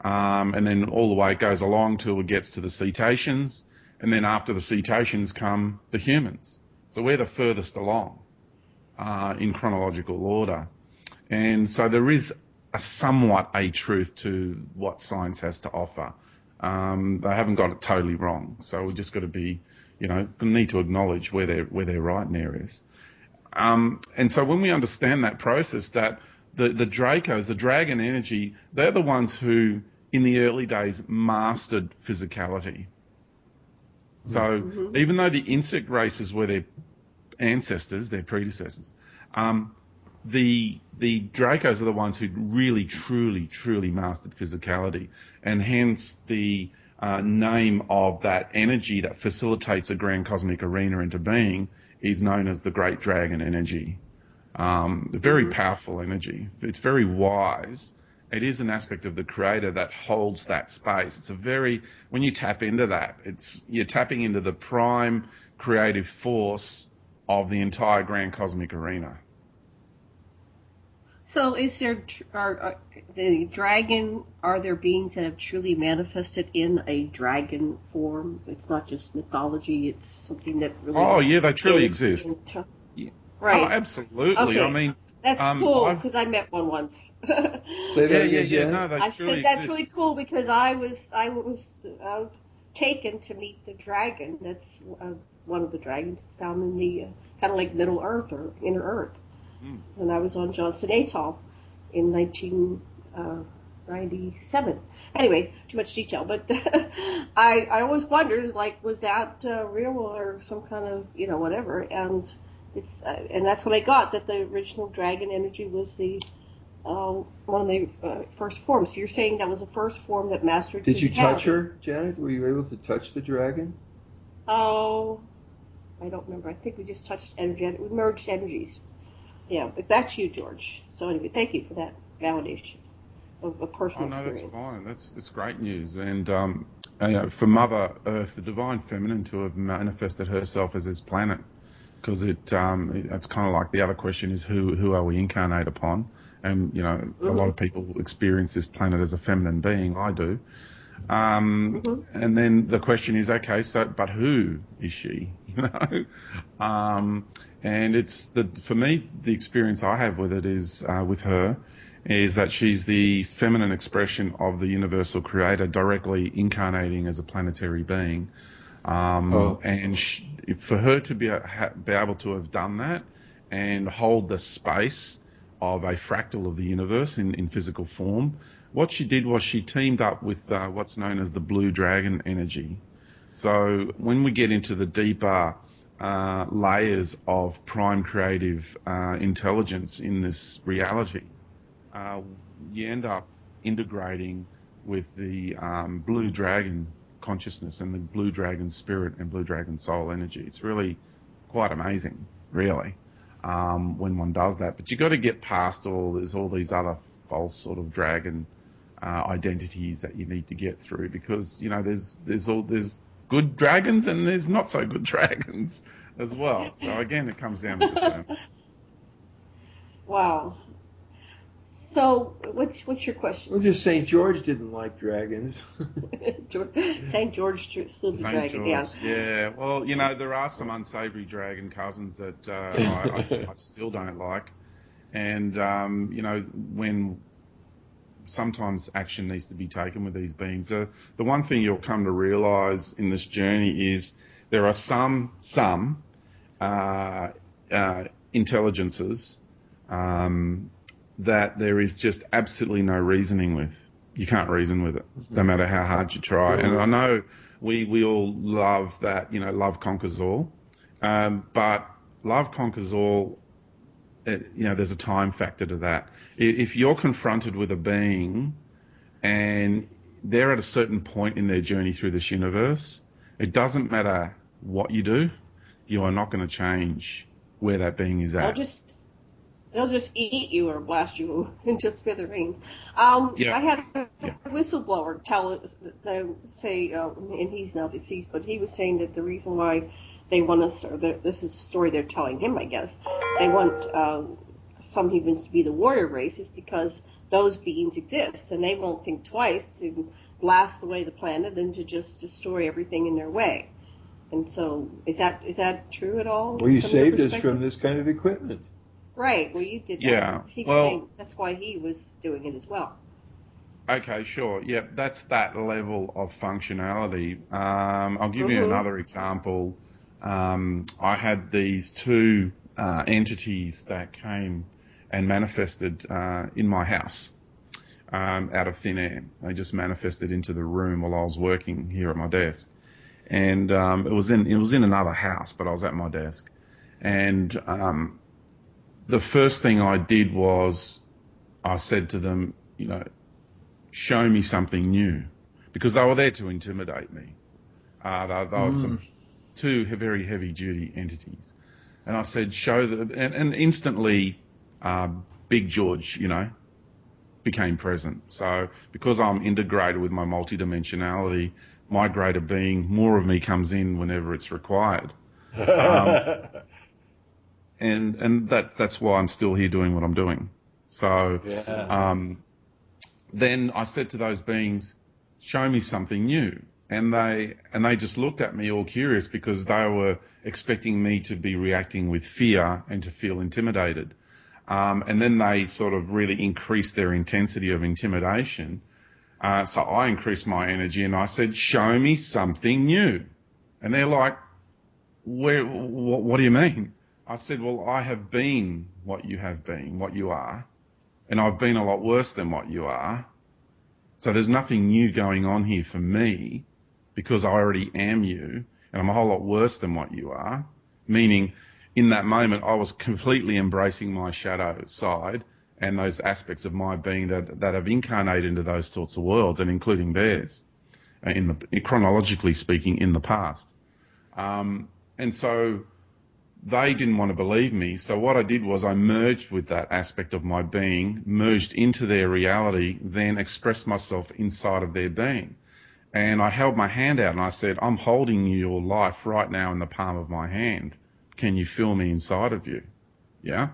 And then all the way it goes along till it gets to the cetaceans. And then after the cetaceans come the humans. So we're the furthest along in chronological order. And so there is somewhat a truth to what science has to offer. They haven't got it totally wrong. So we've just got to be, need to acknowledge where they're right in areas. And so when we understand that process, that the Dracos, the dragon energy, they're the ones who, in the early days, mastered physicality. So even though the insect races were their ancestors, their predecessors, the Dracos are the ones who really, truly mastered physicality, and hence the name of that energy that facilitates the grand cosmic arena into being is known as the Great Dragon energy. Very powerful energy. It's very wise. It is an aspect of the creator that holds that space. It's when you tap into that, you're tapping into the prime creative force of the entire grand cosmic arena. So is there, the dragon, are there beings that have truly manifested in a dragon form? It's not just mythology, it's something that really... Oh, yeah, they truly exist. Right. Oh, absolutely. Okay. I mean... That's cool, because I met one once. Say that again. No, they I truly said that's exist. really cool because I was taken to meet the dragon. That's one of the dragons that's down in the kind of like Middle Earth or Inner Earth. And I was on Johnson Atoll in 1997. Anyway, too much detail, but I always wondered, was that real or some kind of whatever? And it's and that's what I got, that the original dragon energy was the one of the first forms. So you're saying that was the first form that mastered. Did you touch her, Janet? Were you able to touch the dragon? Oh, I don't remember. I think we just touched energetic. We merged energies. Yeah, but that's you, George. So anyway, thank you for that validation of a personal experience. That's fine. That's great news. And for Mother Earth, the divine feminine, to have manifested herself as this planet, because it's kind of like the other question is who are we incarnate upon? And a lot of people experience this planet as a feminine being. I do. And then the question is, okay, but who is she? And it's for me, the experience I have with it is with her is that she's the feminine expression of the universal creator directly incarnating as a planetary being. And for her to be able to have done that and hold the space of a fractal of the universe in physical form, what she did was she teamed up with what's known as the blue dragon energy. So when we get into the deeper layers of prime creative intelligence in this reality, you end up integrating with the blue dragon consciousness and the blue dragon spirit and blue dragon soul energy. It's really quite amazing, really, when one does that. But you got to get past all these other false sort of dragon identities that you need to get through, because there's good dragons and there's not so good dragons as well. So again, it comes down to discernment. Wow. So, what's your question? Well, just St. George didn't like dragons. St. George still the dragon, yeah. Yeah, well, there are some unsavory dragon cousins that I still don't like. And, when sometimes action needs to be taken with these beings, the one thing you'll come to realise in this journey is there are some intelligences that there is just absolutely no reasoning with. You can't reason with it, no matter how hard you try. And I know we all love that, love conquers all. But love conquers all, there's a time factor to that. If you're confronted with a being and they're at a certain point in their journey through this universe, it doesn't matter what you do, you are not going to change where that being is at. They'll just eat you or blast you into smithereens. Yeah. I had a whistleblower say, and he's now deceased, but he was saying that the reason why they want us, this is the story they're telling him, I guess, they want some humans to be the warrior race is because those beings exist, and they won't think twice to blast away the planet and to just destroy everything in their way. And so, is that true at all? Well, you saved us from this kind of equipment. Right. Well, you did that. Yeah. He was saying that's why he was doing it as well. Okay, sure. Yeah, that's that level of functionality. I'll give you another example. I had these two entities that came and manifested in my house out of thin air. They just manifested into the room while I was working here at my desk. And it was in another house, but I was at my desk. And the first thing I did was I said to them, show me something new, because they were there to intimidate me. They were some two very heavy-duty entities. And I said, show them, and instantly Big George, became present. So because I'm integrated with my multidimensionality, my greater being, more of me comes in whenever it's required. And that's why I'm still here doing what I'm doing. So then I said to those beings, show me something new. And they just looked at me all curious, because they were expecting me to be reacting with fear and to feel intimidated. And then they sort of really increased their intensity of intimidation. So I increased my energy and I said, show me something new. And they're like, what do you mean? I said, well, I have been what you have been, what you are, and I've been a lot worse than what you are. So there's nothing new going on here for me, because I already am you, and I'm a whole lot worse than what you are. Meaning, in that moment, I was completely embracing my shadow side and those aspects of my being that have incarnated into those sorts of worlds, and including theirs, chronologically speaking, in the past. And so they didn't want to believe me. So what I did was I merged with that aspect of my being, merged into their reality, then expressed myself inside of their being. And I held my hand out and I said, I'm holding your life right now in the palm of my hand. Can you feel me inside of you? Yeah.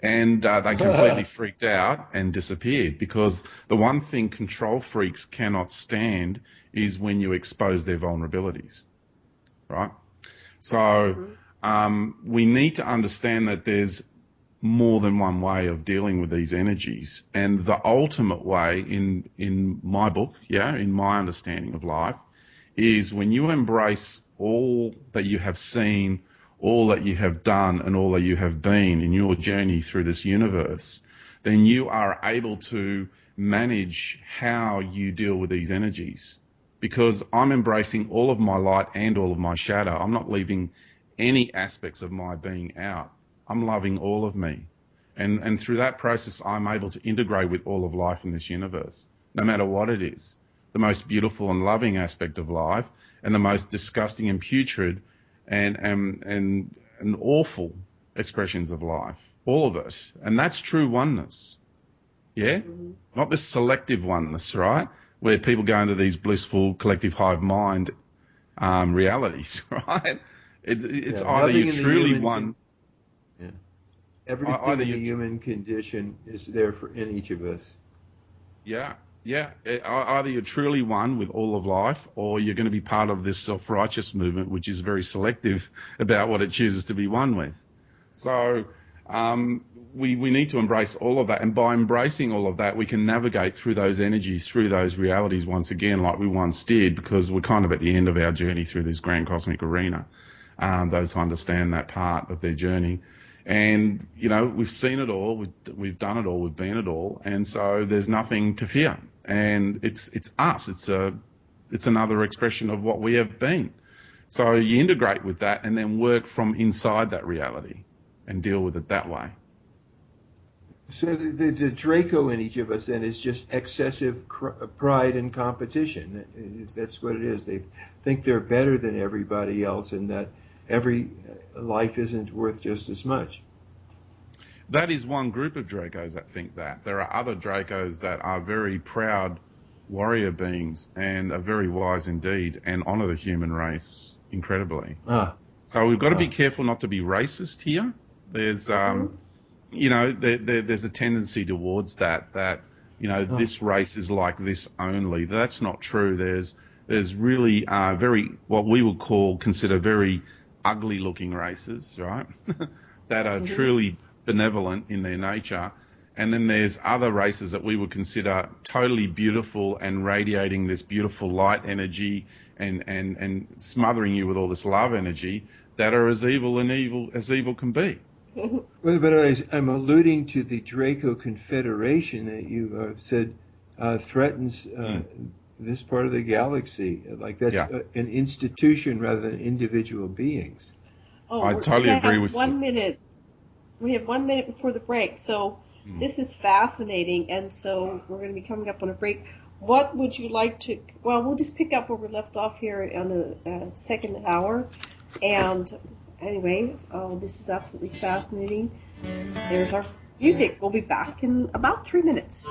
And they completely freaked out and disappeared, because the one thing control freaks cannot stand is when you expose their vulnerabilities, right? So we need to understand that there's more than one way of dealing with these energies. And the ultimate way in my book, in my understanding of life, is when you embrace all that you have seen, all that you have done, and all that you have been in your journey through this universe, then you are able to manage how you deal with these energies. Because I'm embracing all of my light and all of my shadow. I'm not leaving any aspects of my being out. I'm loving all of me. And through that process, I'm able to integrate with all of life in this universe, no matter what it is. The most beautiful and loving aspect of life, and the most disgusting and putrid and awful expressions of life. All of it. And that's true oneness. Yeah? Not this selective oneness, right? Where people go into these blissful collective hive mind realities, right? It's either you're truly one. Everything in the human condition is there in each of us. Yeah. Either you're truly one with all of life, or you're going to be part of this self-righteous movement, which is very selective about what it chooses to be one with. So we need to embrace all of that. And by embracing all of that, we can navigate through those energies, through those realities once again, like we once did, because we're kind of at the end of our journey through this grand cosmic arena. Those who understand that part of their journey. And, we've seen it all, we've done it all, we've been it all, and so there's nothing to fear. And it's us, it's another expression of what we have been. So you integrate with that and then work from inside that reality and deal with it that way. So the Draco in each of us then is just excessive pride and competition. That's what it is. They think they're better than everybody else and that every life isn't worth just as much. That is one group of Dracos that think that. There are other Dracos that are very proud warrior beings and are very wise indeed and honour the human race incredibly. So we've got to be careful not to be racist here. There's, there's a tendency towards that, this race is like this only. That's not true. There's really what we would consider very ugly looking races, right? that are truly benevolent in their nature. And then there's other races that we would consider totally beautiful and radiating this beautiful light energy and smothering you with all this love energy that are as evil as evil can be. Well, but I'm alluding to the Draco Confederation that you said threatens this part of the galaxy. Like that's an institution rather than individual beings. Oh, I totally agree with 1 minute. We have 1 minute before the break, so this is fascinating, and so we're going to be coming up on a break. What would you like to... Well, we'll just pick up where we left off here on the second hour, and anyway, this is absolutely fascinating. There's our music. We'll be back in about 3 minutes.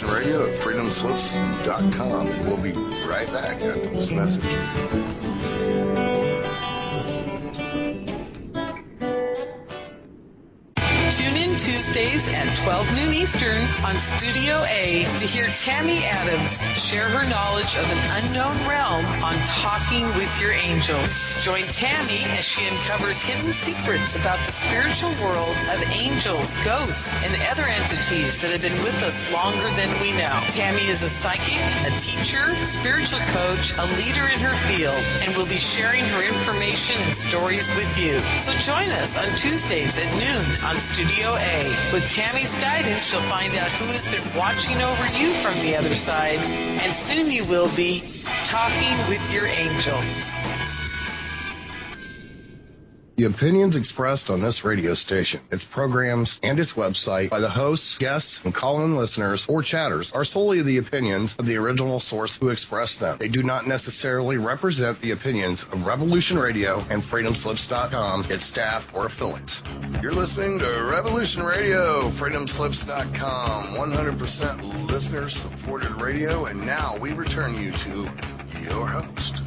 Radio at freedomslips.com, and we'll be right back after this message. Tune in Tuesdays at 12 noon Eastern on Studio A to hear Tammy Adams share her knowledge of an unknown realm on Talking with Your Angels. Join Tammy as she uncovers hidden secrets about the spiritual world of angels, ghosts, and other entities that have been with us longer than we know. Tammy is a psychic, a teacher, spiritual coach, a leader in her field, and will be sharing her information and stories with you. So join us on Tuesdays at noon on Studio A. With Tammy's guidance, you'll find out who has been watching over you from the other side, and soon you will be talking with your angels. The opinions expressed on this radio station, its programs, and its website by the hosts, guests, and call-in listeners or chatters are solely the opinions of the original source who expressed them. They do not necessarily represent the opinions of Revolution Radio and freedomslips.com, its staff, or affiliates. You're listening to Revolution Radio, freedomslips.com, 100% listener-supported radio, and now we return you to your host.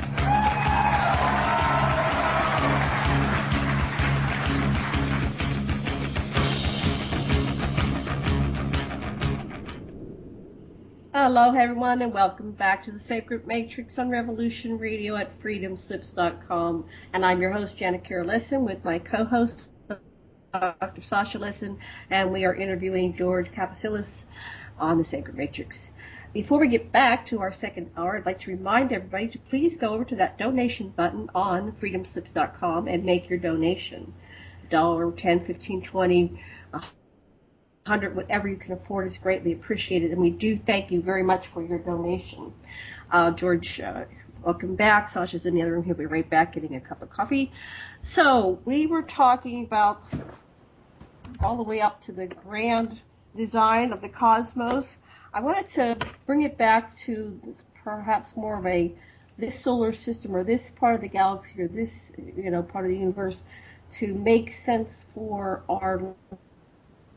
Hello, everyone, and welcome back to the Sacred Matrix on Revolution Radio at freedomslips.com. And I'm your host, Janet Kira Lessin, with my co-host, Dr. Sasha Lessin, and we are interviewing George Kavassilas on the Sacred Matrix. Before we get back to our second hour, I'd like to remind everybody to please go over to that donation button on freedomslips.com and make your donation. $1, $10, $15, $20, $100, whatever you can afford is greatly appreciated, and we do thank you very much for your donation. George, welcome back. Sasha's in the other room. He'll be right back getting a cup of coffee. So we were talking about all the way up to the grand design of the cosmos. I wanted to bring it back to perhaps more of this solar system or this part of the galaxy or this part of the universe to make sense for our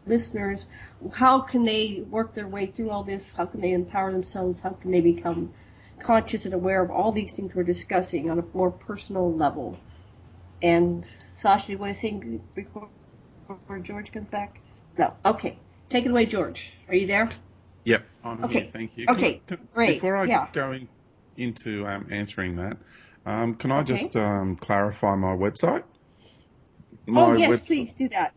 listeners. How can they work their way through all this? How can they empower themselves? How can they become conscious and aware of all these things we're discussing on a more personal level? And Sasha, do you want to say before George comes back? No. Okay. Take it away, George. Are you there? Yep, I'm here. Thank you. Okay, great. Before I go into answering that, can I just clarify my website? Please do that.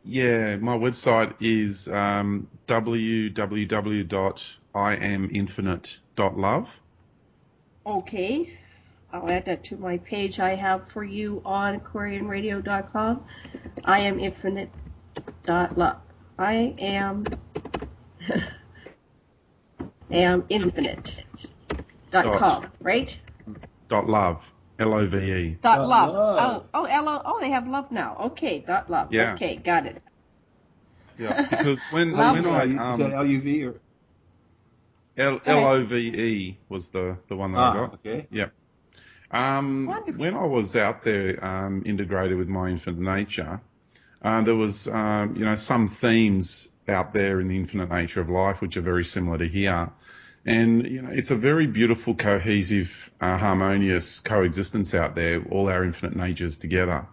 Yeah, my website is www.iaminfinite.love. Okay. I'll add that to my page I have for you on aquarianradio.com. iaminfinite.love. I am infinite.com, right? .love. LOVE. .love. They have love now. Okay, .love. Yeah. Okay, got it. Yeah, because when I LUV or LOVE was the one that I got. Okay. Yep. When I was out there integrated with my infinite nature, there was some themes out there in the infinite nature of life which are very similar to here. And, it's a very beautiful, cohesive, harmonious coexistence out there, all our infinite natures together.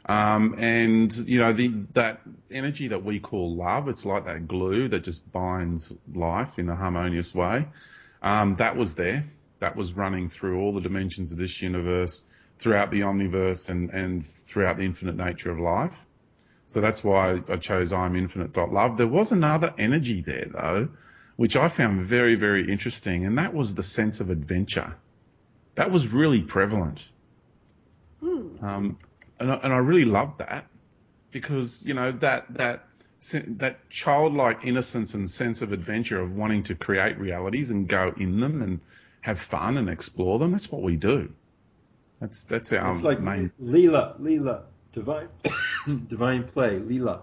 That energy that we call love, it's like that glue that just binds life in a harmonious way. That was there. That was running through all the dimensions of this universe, throughout the omniverse and throughout the infinite nature of life. So that's why I chose I'm infinite.love. There was another energy there, though, which I found very, very interesting, and that was the sense of adventure. That was really prevalent. And I really loved that because, that childlike innocence and sense of adventure of wanting to create realities and go in them and have fun and explore them, that's what we do. That's our it's like main... Leela, divine play, Leela.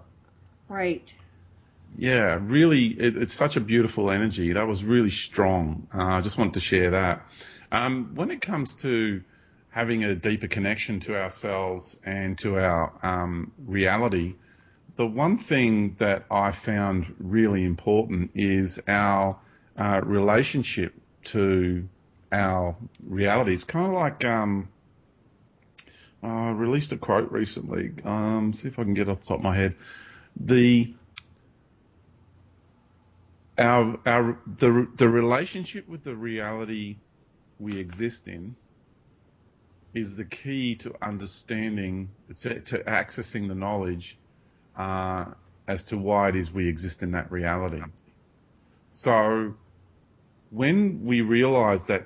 Right. Yeah, really, it's such a beautiful energy. That was really strong. I just wanted to share that. When it comes to having a deeper connection to ourselves and to our reality, the one thing that I found really important is our relationship to our reality. It's kind of like I released a quote recently. See if I can get it off the top of my head. The relationship with the reality we exist in is the key to understanding, to accessing the knowledge as to why it is we exist in that reality. So when we realize that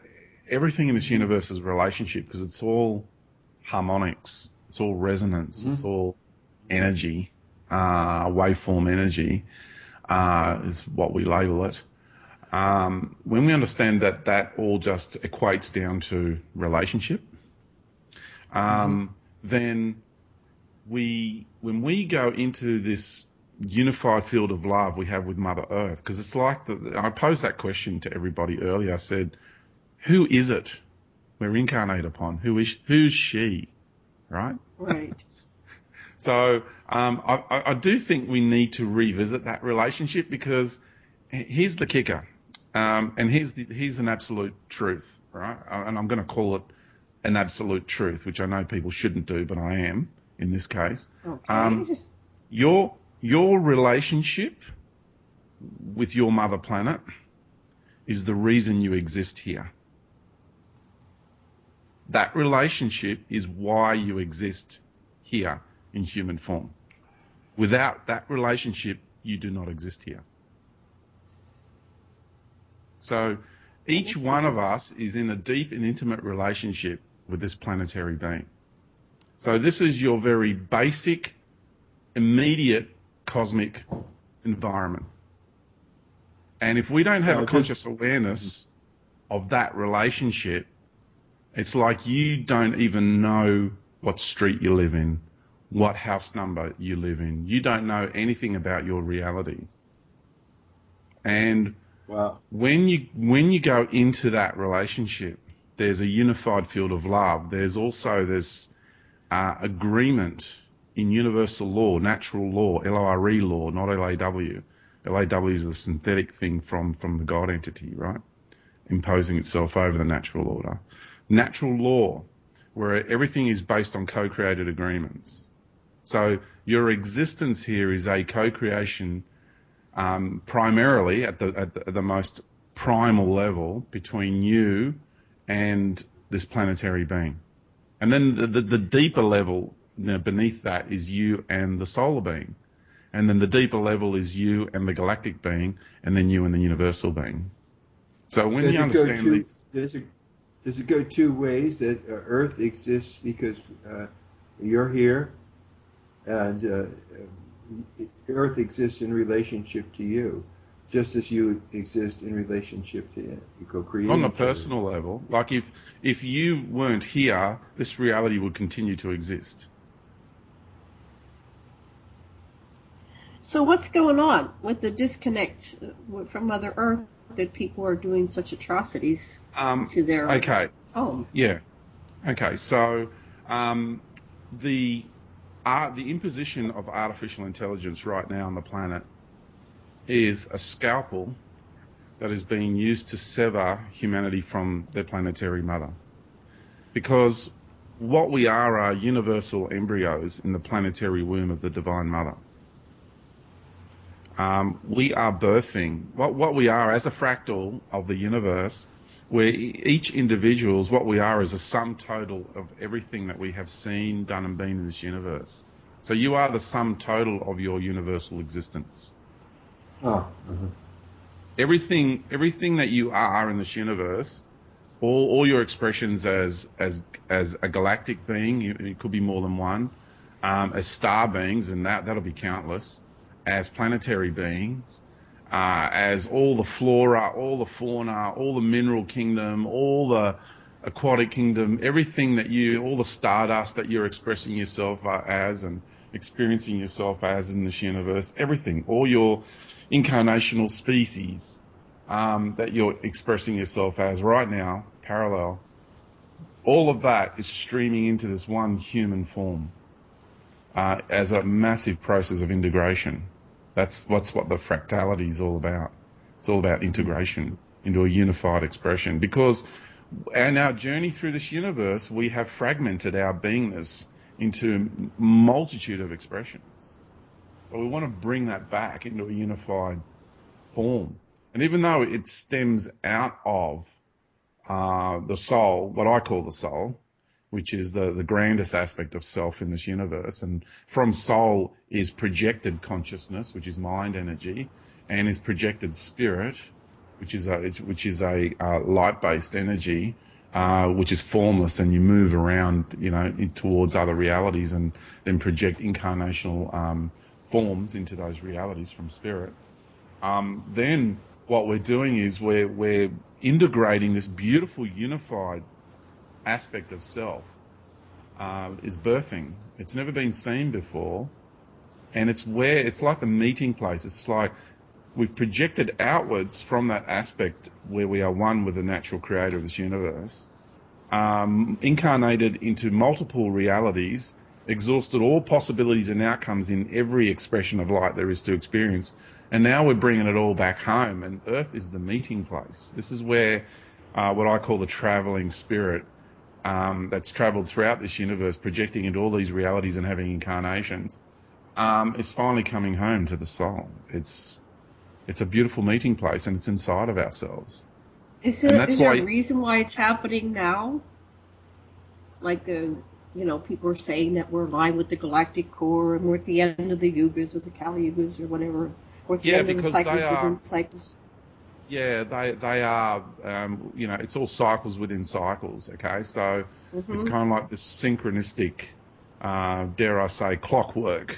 everything in this universe is a relationship, because it's all harmonics, it's all resonance, it's all energy, waveform energy, is what we label it. When we understand that all just equates down to relationship, then when we go into this unified field of love we have with Mother Earth, because it's like I posed that question to everybody earlier. I said, who is it we're incarnated upon? Who's she? Right? Right. So I do think we need to revisit that relationship, because here's the kicker, and here's an absolute truth, right? And I'm going to call it an absolute truth, which I know people shouldn't do, but I am in this case. Okay. Your relationship with your mother planet is the reason you exist here. That relationship is why you exist here in human form. Without that relationship, you do not exist here. So each one of us is in a deep and intimate relationship with this planetary being. So this is your very basic, immediate cosmic environment. And if we don't have a conscious awareness of that relationship, it's like you don't even know what street you live in, what house number you live in. You don't know anything about your reality. And when you go into that relationship, there's a unified field of love. There's also this agreement in universal law, natural law, LORE law, not LAW. LAW is the synthetic thing from the God entity, right? Imposing itself over the natural order. Natural law, where everything is based on co-created agreements. So your existence here is a co-creation primarily at the most primal level between you and this planetary being. And then the deeper level beneath that is you and the solar being. And then the deeper level is you and the galactic being, and then you and the universal being. So when you understand these... Does it go two ways, that Earth exists because you're here, and Earth exists in relationship to you, just as you exist in relationship to it? You co-create on a personal level. Like if you weren't here, this reality would continue to exist. So what's going on with the disconnect from Mother Earth that people are doing such atrocities to their home? Yeah. Okay. So the imposition of artificial intelligence right now on the planet is a scalpel that is being used to sever humanity from their planetary mother. Because what we are universal embryos in the planetary womb of the Divine Mother. We are birthing what we are as a fractal of the universe, where each individual, what we are is a sum total of everything that we have seen, done, and been in this universe. So you are the sum total of your universal existence. Everything that you are in this universe, all your expressions as a galactic being, it could be more than one, as star beings, and that'll be countless, as planetary beings, as all the flora, all the fauna, all the mineral kingdom, all the aquatic kingdom, everything that all the stardust that you're expressing yourself as and experiencing yourself as in this universe, everything, all your incarnational species that you're expressing yourself as right now, parallel, all of that is streaming into this one human form as a massive process of integration. That's what the fractality is all about. It's all about integration into a unified expression. Because in our journey through this universe, we have fragmented our beingness into a multitude of expressions. But we want to bring that back into a unified form. And even though it stems out of the soul, what I call the soul, which is the grandest aspect of self in this universe. And from soul is projected consciousness, which is mind energy, and is projected spirit, which is a light-based energy, which is formless, and you move around, towards other realities, and then project incarnational forms into those realities from spirit. Then what we're doing is we're integrating this beautiful unified aspect of self, is birthing. It's never been seen before, and it's like the meeting place. It's like we've projected outwards from that aspect where we are one with the natural creator of this universe, incarnated into multiple realities, exhausted all possibilities and outcomes in every expression of light there is to experience, and now we're bringing it all back home, and Earth is the meeting place. This is where what I call the traveling spirit, that's traveled throughout this universe, projecting into all these realities and having incarnations, is finally coming home to the soul. It's a beautiful meeting place, and it's inside of ourselves. Is there a reason why it's happening now? Like people are saying that we're aligned with the galactic core, and we're at the end of the yugas or the Kali yugas or whatever. Or at the end of the cycles within cycles. Yeah, they are, it's all cycles within cycles, okay? So it's kind of like this synchronistic, dare I say, clockwork,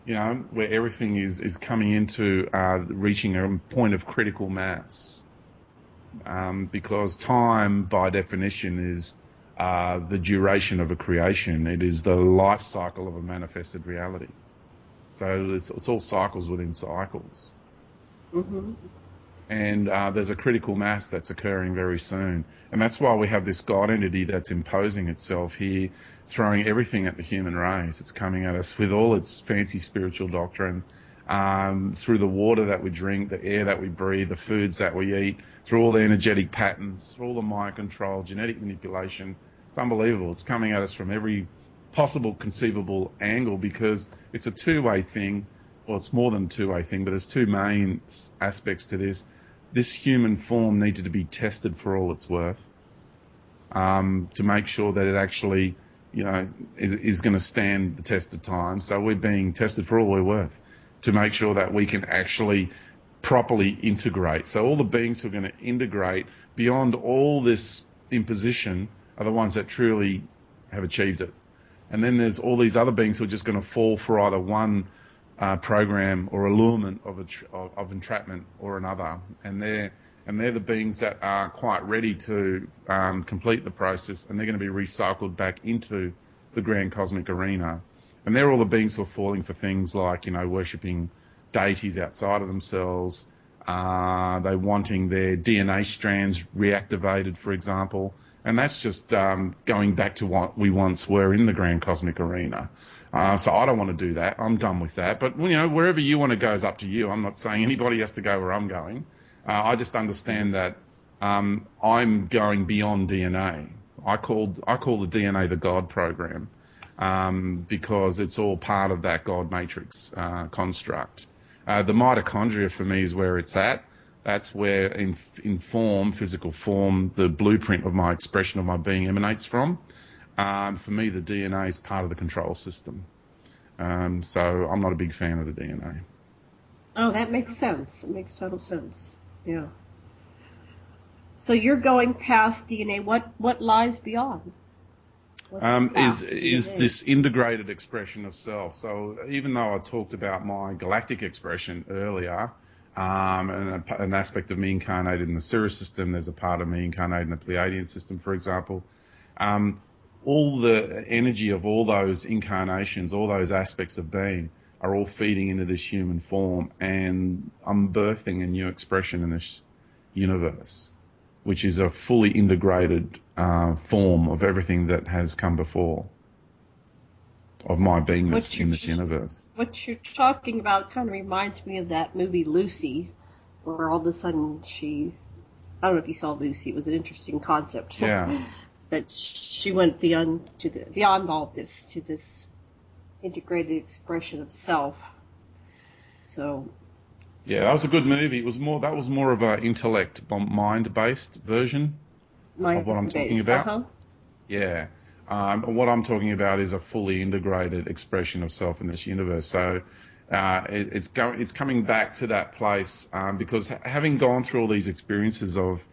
where everything is coming into reaching a point of critical mass. Because time, by definition, is the duration of a creation. It is the life cycle of a manifested reality. So it's all cycles within cycles. Mm-hmm. And there's a critical mass that's occurring very soon. And that's why we have this God entity that's imposing itself here, throwing everything at the human race. It's coming at us with all its fancy spiritual doctrine, through the water that we drink, the air that we breathe, the foods that we eat, through all the energetic patterns, through all the mind control, genetic manipulation. It's unbelievable. It's coming at us from every possible conceivable angle, because it's a two-way thing. Well, it's more than a two-way thing, but there's two main aspects to this. This human form needed to be tested for all it's worth, to make sure that it actually, is going to stand the test of time. So we're being tested for all we're worth, to make sure that we can actually properly integrate. So all the beings who are going to integrate beyond all this imposition are the ones that truly have achieved it. And then there's all these other beings who are just going to fall for either one program or allurement of entrapment or another, and they're the beings that are quite ready to complete the process, and they're going to be recycled back into the grand cosmic arena. And they're all the beings who are falling for things like, worshipping deities outside of themselves. They're wanting their DNA strands reactivated, for example, and that's just going back to what we once were in the grand cosmic arena. So I don't want to do that. I'm done with that. But, wherever you want to go is up to you. I'm not saying anybody has to go where I'm going. I just understand that I'm going beyond DNA. I call the DNA the God program, because it's all part of that God matrix construct. The mitochondria for me is where it's at. That's where in form, physical form, the blueprint of my expression of my being emanates from. For me, the DNA is part of the control system. So I'm not a big fan of the DNA. Oh, that makes sense. It makes total sense. Yeah. So you're going past DNA. What lies beyond? Is this integrated expression of self. So even though I talked about my galactic expression earlier, and an aspect of me incarnated in the Sirius system, there's a part of me incarnated in the Pleiadian system, for example. All the energy of all those incarnations, all those aspects of being, are all feeding into this human form, and I'm birthing a new expression in this universe, which is a fully integrated form of everything that has come before, of my beingness in this universe. What you're talking about kind of reminds me of that movie Lucy, where all of a sudden I don't know if you saw Lucy, it was an interesting concept. Yeah. That she went beyond all this to this integrated expression of self. So. Yeah, that was a good movie. That was more of an intellect, mind-based version of what I'm talking about. Uh-huh. Yeah. What I'm talking about is a fully integrated expression of self in this universe. So it's coming back to that place, because having gone through all these experiences of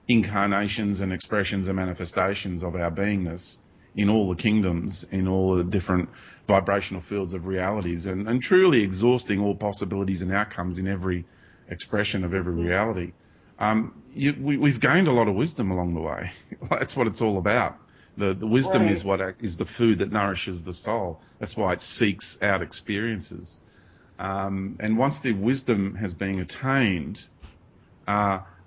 incarnations and expressions and manifestations of our beingness in all the kingdoms, in all the different vibrational fields of realities, and truly exhausting all possibilities and outcomes in every expression of every reality, we've gained a lot of wisdom along the way. That's what it's all about. The wisdom is what is the food that nourishes the soul. That's why it seeks out experiences. And once the wisdom has been attained,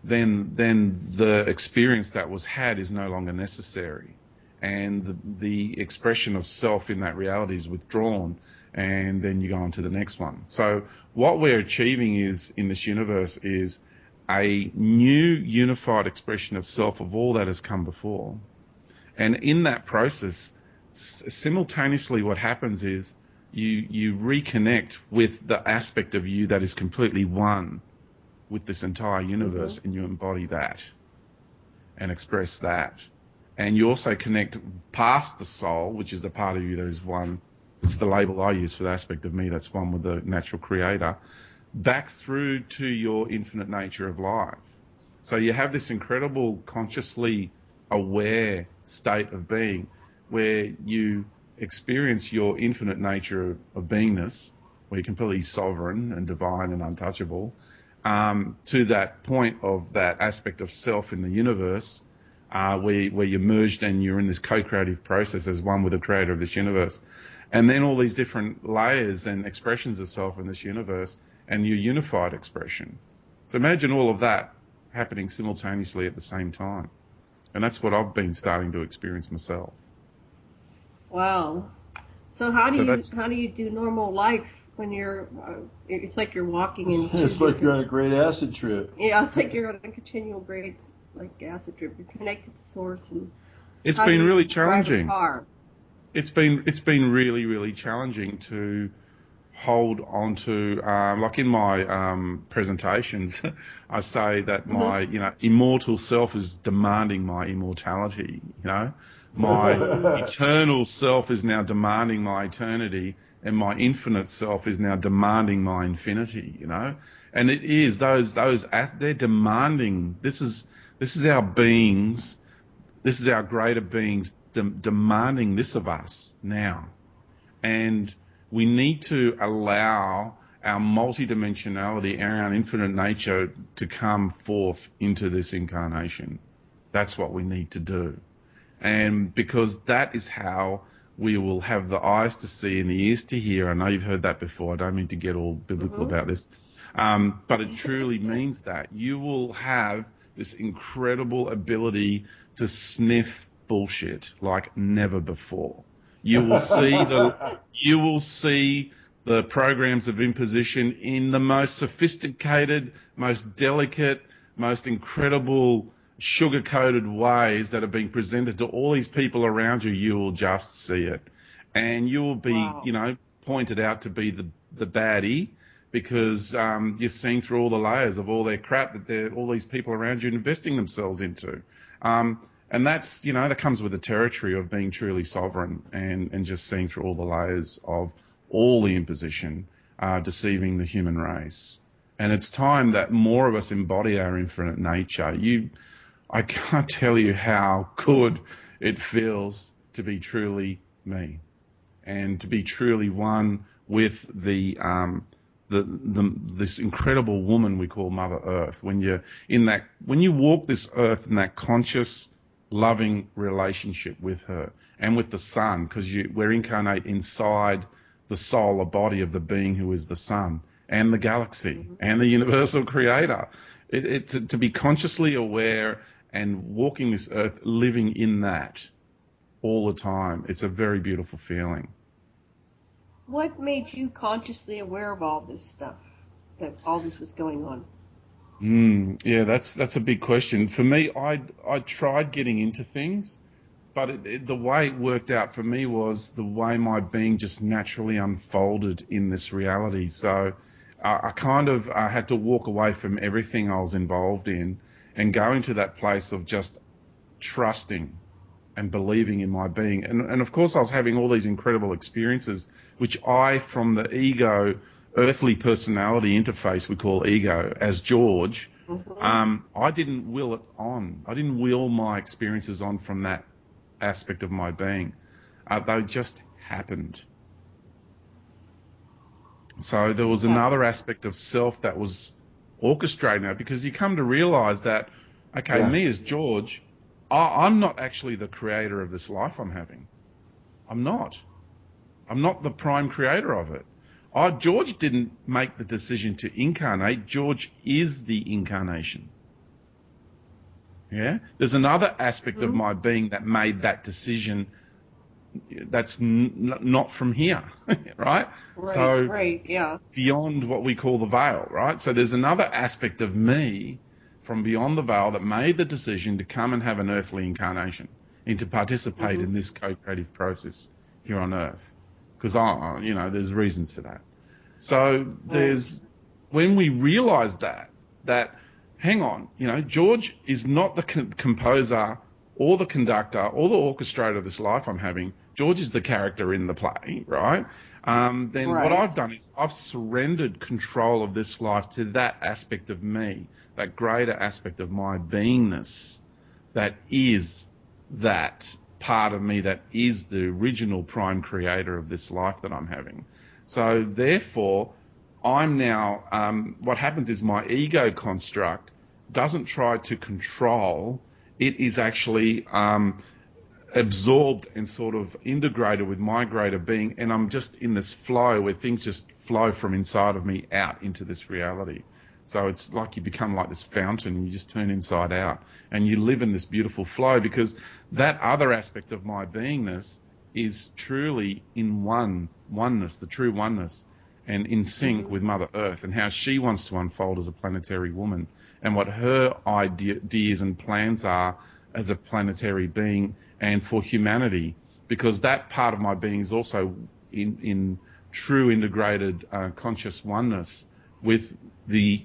then the experience that was had is no longer necessary. And the expression of self in that reality is withdrawn, and then you go on to the next one. So what we're achieving in this universe is a new unified expression of self of all that has come before. And in that process, simultaneously what happens is you reconnect with the aspect of you that is completely one with this entire universe, and you embody that and express that. And you also connect past the soul, which is the part of you that is one. It's the label I use for the aspect of me that's one with the natural creator, back through to your infinite nature of life. So you have this incredible consciously aware state of being where you experience your infinite nature of beingness where you're completely sovereign and divine and untouchable, to that point of that aspect of self in the universe, where you're merged and you're in this co-creative process as one with the creator of this universe. And then all these different layers and expressions of self in this universe and your unified expression. So imagine all of that happening simultaneously at the same time. And that's what I've been starting to experience myself. Wow. So how do you do normal life when you're? It's like you're walking in. It's like you're on a great acid trip. Yeah, it's like you're on a continual great acid trip. You're connected to source, and it's been really challenging. Drive a car? It's been really, really challenging to hold on to, like in my presentations, I say that my immortal self is demanding my immortality. My eternal self is now demanding my eternity, and my infinite self is now demanding my infinity. And it is those they're demanding. This is our beings. This is our greater beings demanding this of us now, and we need to allow our multidimensionality, our infinite nature to come forth into this incarnation. That's what we need to do. And because that is how we will have the eyes to see and the ears to hear. I know you've heard that before. I don't mean to get all biblical about this. But it truly means that you will have this incredible ability to sniff bullshit like never before. You will see the programs of imposition in the most sophisticated, most delicate, most incredible, sugar-coated ways that are being presented to all these people around you. You will just see it. And you will be, pointed out to be the baddie because you're seeing through all the layers of all their crap that all these people around you investing themselves into. And that's, that comes with the territory of being truly sovereign and just seeing through all the layers of all the imposition, deceiving the human race. And it's time that more of us embody our infinite nature. I can't tell you how good it feels to be truly me and to be truly one with this incredible woman we call Mother Earth. When you walk this earth in that conscious, loving relationship with her and with the sun, because we're incarnate inside the soul or body of the being who is the sun and the galaxy and the universal creator. To be consciously aware and walking this earth, living in that all the time, it's a very beautiful feeling. What made you consciously aware of all this stuff, that all this was going on? Yeah, that's a big question. For me, I tried getting into things, but the way it worked out for me was the way my being just naturally unfolded in this reality. So I kind of had to walk away from everything I was involved in and go into that place of just trusting and believing in my being. And of course, I was having all these incredible experiences, which from the ego, earthly personality interface we call ego, as George, I didn't will it on. I didn't will my experiences on from that aspect of my being. They just happened. So there was another aspect of self that was orchestrating that, because you come to realize that, me as George, I'm not actually the creator of this life I'm having. I'm not the prime creator of it. George didn't make the decision to incarnate. George is the incarnation. Yeah? There's another aspect of my being that made that decision that's not from here, right? Right, beyond what we call the veil, right? So there's another aspect of me from beyond the veil that made the decision to come and have an earthly incarnation and to participate in this co-creative process here on Earth. Because, there's reasons for that. So when we realize that hang on, George is not the composer or the conductor or the orchestrator of this life I'm having. George is the character in the play, right? What I've done is I've surrendered control of this life to that aspect of me, that greater aspect of my beingness that is that part of me that is the original prime creator of this life that I'm having. So therefore, I'm now, what happens is my ego construct doesn't try to control. It is actually absorbed and sort of integrated with my greater being, and I'm just in this flow where things just flow from inside of me out into this reality. So it's like you become like this fountain, and you just turn inside out, and you live in this beautiful flow, because that other aspect of my beingness is truly in oneness, the true oneness, and in sync with Mother Earth, and how she wants to unfold as a planetary woman, and what her ideas and plans are as a planetary being and for humanity, because that part of my being is also in true integrated conscious oneness with the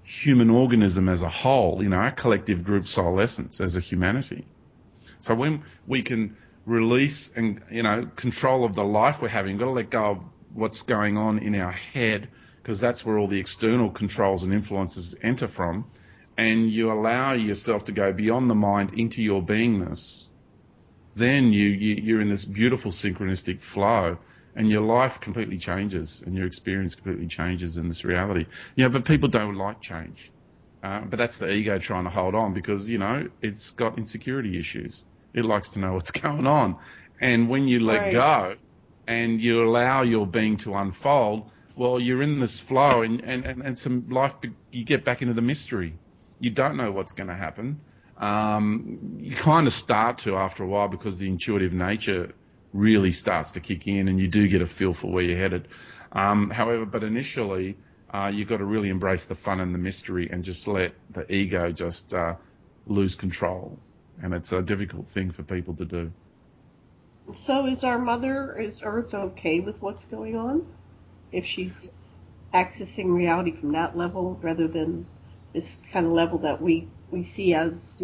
human organism as a whole, our collective group soul essence as a humanity. So when we can release and, control of the life we're having, we've got to let go of what's going on in our head, because that's where all the external controls and influences enter from, and you allow yourself to go beyond the mind into your beingness, then you're in this beautiful synchronistic flow, and your life completely changes, and your experience completely changes in this reality. But people don't like change. But that's the ego trying to hold on, because, it's got insecurity issues. It likes to know what's going on. And when you let go and you allow your being to unfold, well, you're in this flow, and some life, you get back into the mystery. You don't know what's going to happen. You kind of start to after a while, because the intuitive nature really starts to kick in, and you do get a feel for where you're headed. However, but initially, you've got to really embrace the fun and the mystery, and just let the ego just lose control. And it's a difficult thing for people to do. So is Earth okay with what's going on? If she's accessing reality from that level rather than this kind of level that we see as,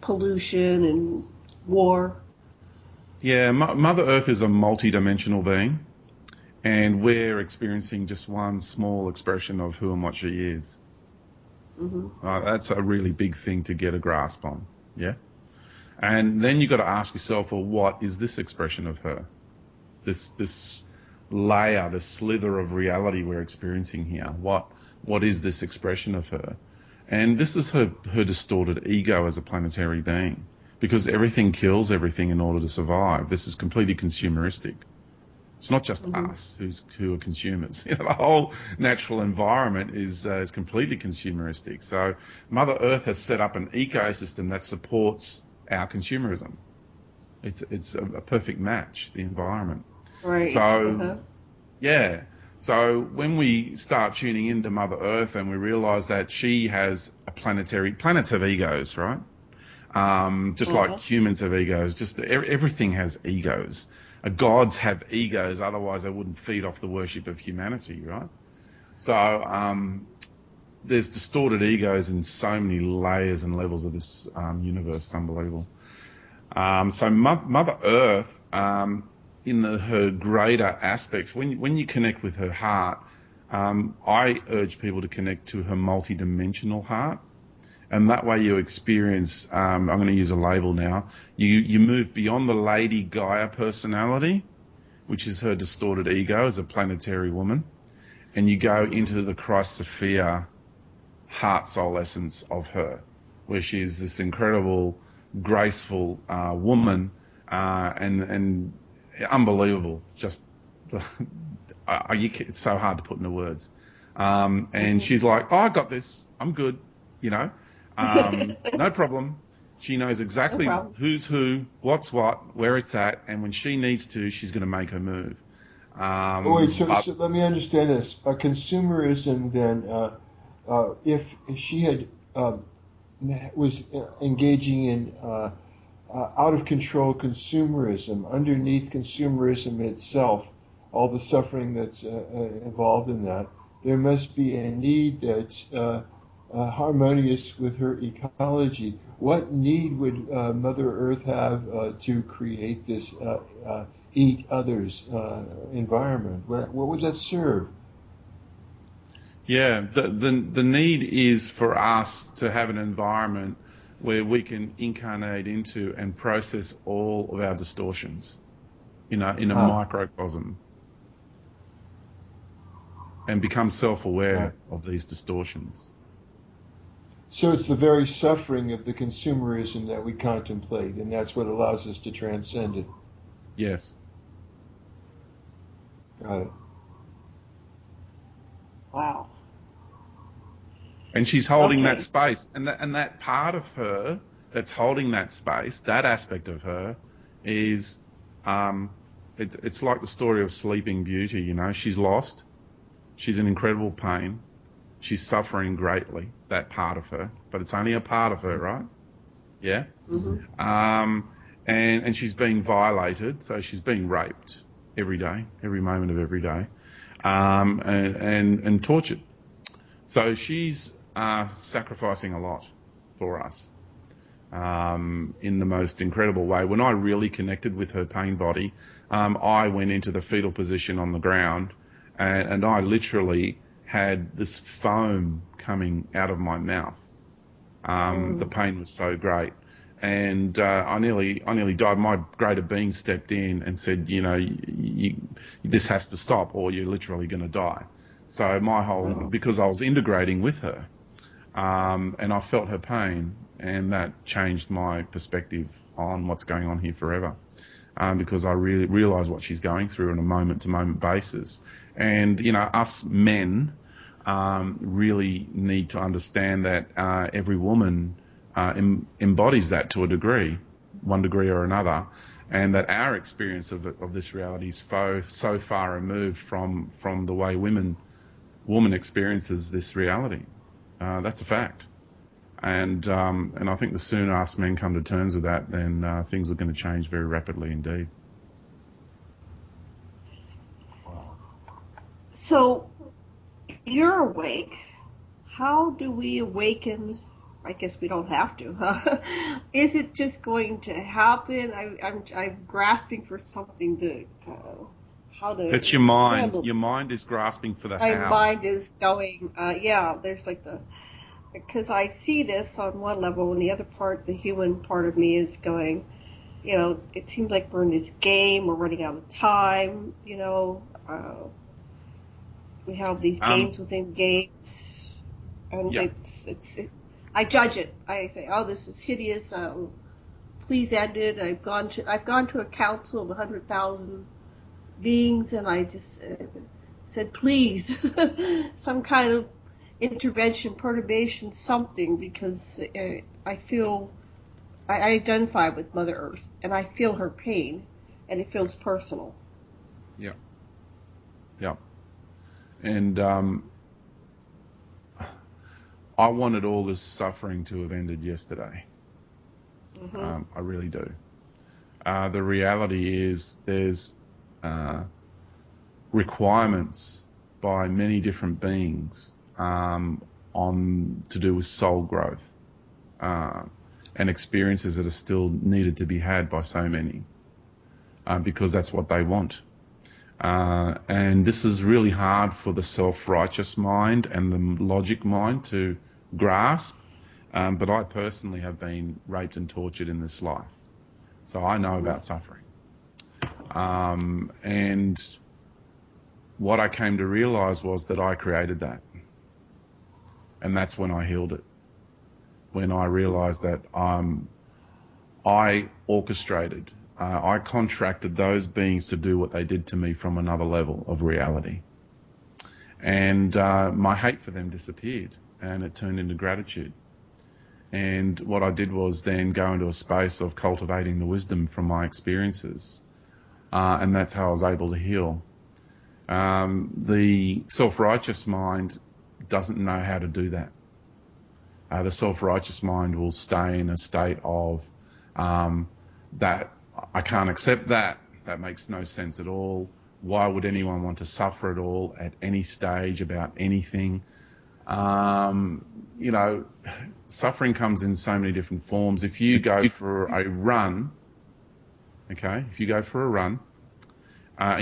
pollution and war? Yeah, Mother Earth is a multi-dimensional being, and we're experiencing just one small expression of who and what she is. Mm-hmm. That's a really big thing to get a grasp on, yeah? And then you've got to ask yourself, well, what is this expression of her? This layer, this slither of reality we're experiencing here. What is this expression of her? And this is her distorted ego as a planetary being, because everything kills everything in order to survive. This is completely consumeristic. It's not just us who are consumers. The whole natural environment is completely consumeristic. So Mother Earth has set up an ecosystem that supports our consumerism. It's a perfect match, the environment. Right. So, yeah. So when we start tuning into Mother Earth, and we realize that she has planets of egos, right? Just like humans have egos, just everything has egos. Gods have egos, otherwise they wouldn't feed off the worship of humanity, right? So there's distorted egos in so many layers and levels of this universe. It's unbelievable. So Mother Earth, in her greater aspects, when you connect with her heart, I urge people to connect to her multi-dimensional heart. And that way you experience, I'm going to use a label now, you move beyond the Lady Gaia personality, which is her distorted ego as a planetary woman, and you go into the Christ Sophia heart soul essence of her, where she is this incredible, graceful woman, and unbelievable. Just it's so hard to put into words. And she's like, I got this. I'm good. No problem. She knows exactly who's who, what's what, where it's at, and when she needs to, she's going to make her move. So let me understand this. Consumerism, then, if she had was engaging in out of control consumerism, underneath consumerism itself, all the suffering that's involved in that, there must be a need that's harmonious with her ecology. What need would Mother Earth have to create this eat others environment? What would that serve? Yeah, the need is for us to have an environment where we can incarnate into and process all of our distortions in a microcosm. and become self-aware of these distortions. So it's the very suffering of the consumerism that we contemplate, and that's what allows us to transcend it. Yes. Got it. Wow. And she's holding that space, and that part of her that's holding that space, that aspect of her, is it's like the story of Sleeping Beauty. You know, she's lost, she's in incredible pain, she's suffering greatly. That part of her, but it's only a part of her, right? Yeah. Mm-hmm. And she's being violated, so she's being raped every day, every moment of every day, and tortured. So she's sacrificing a lot for us in the most incredible way. When I really connected with her pain body, I went into the fetal position on the ground, and I literally had this foam coming out of my mouth. The pain was so great. And I nearly died. My greater being stepped in and said, you know, this has to stop or you're literally going to die. So my whole, because I was integrating with her, and I felt her pain, and that changed my perspective on what's going on here forever, because I really realised what she's going through on a moment-to-moment basis. And, you know, us men really need to understand that every woman embodies that to a degree, one degree or another, and that our experience of this reality is so far removed from the way woman experiences this reality. That's a fact. And I think the sooner us men come to terms with that, then things are going to change very rapidly indeed. So you're awake. How do we awaken? I guess we don't have to, huh? Is it just going to happen? I'm grasping for something to, how to... That's your mind. Your mind is grasping for the how. My mind is going, there's like because I see this on one level, and the other part, the human part of me is going, you know, it seems like we're in this game, we're running out of time, you know, we have these games within games, and I judge it. I say, oh, this is hideous. Please end it. I've gone to a council of 100,000 beings, and I just said, please, some kind of intervention, perturbation, something, because I feel I identify with Mother Earth, and I feel her pain, and it feels personal. Yeah. Yeah. And I wanted all this suffering to have ended yesterday. Mm-hmm. I really do. The reality is there's requirements by many different beings to do with soul growth and experiences that are still needed to be had by so many because that's what they want. And this is really hard for the self-righteous mind and the logic mind to grasp, but I personally have been raped and tortured in this life, so I know about suffering. And what I came to realise was that I created that, and that's when I healed it, when I realised that I orchestrated, I contracted those beings to do what they did to me from another level of reality. And my hate for them disappeared, and it turned into gratitude. And what I did was then go into a space of cultivating the wisdom from my experiences. And that's how I was able to heal. The self-righteous mind doesn't know how to do that. The self-righteous mind will stay in a state of that I can't accept that. That makes no sense at all. Why would anyone want to suffer at all at any stage about anything? You know, suffering comes in so many different forms. If you go for a run, and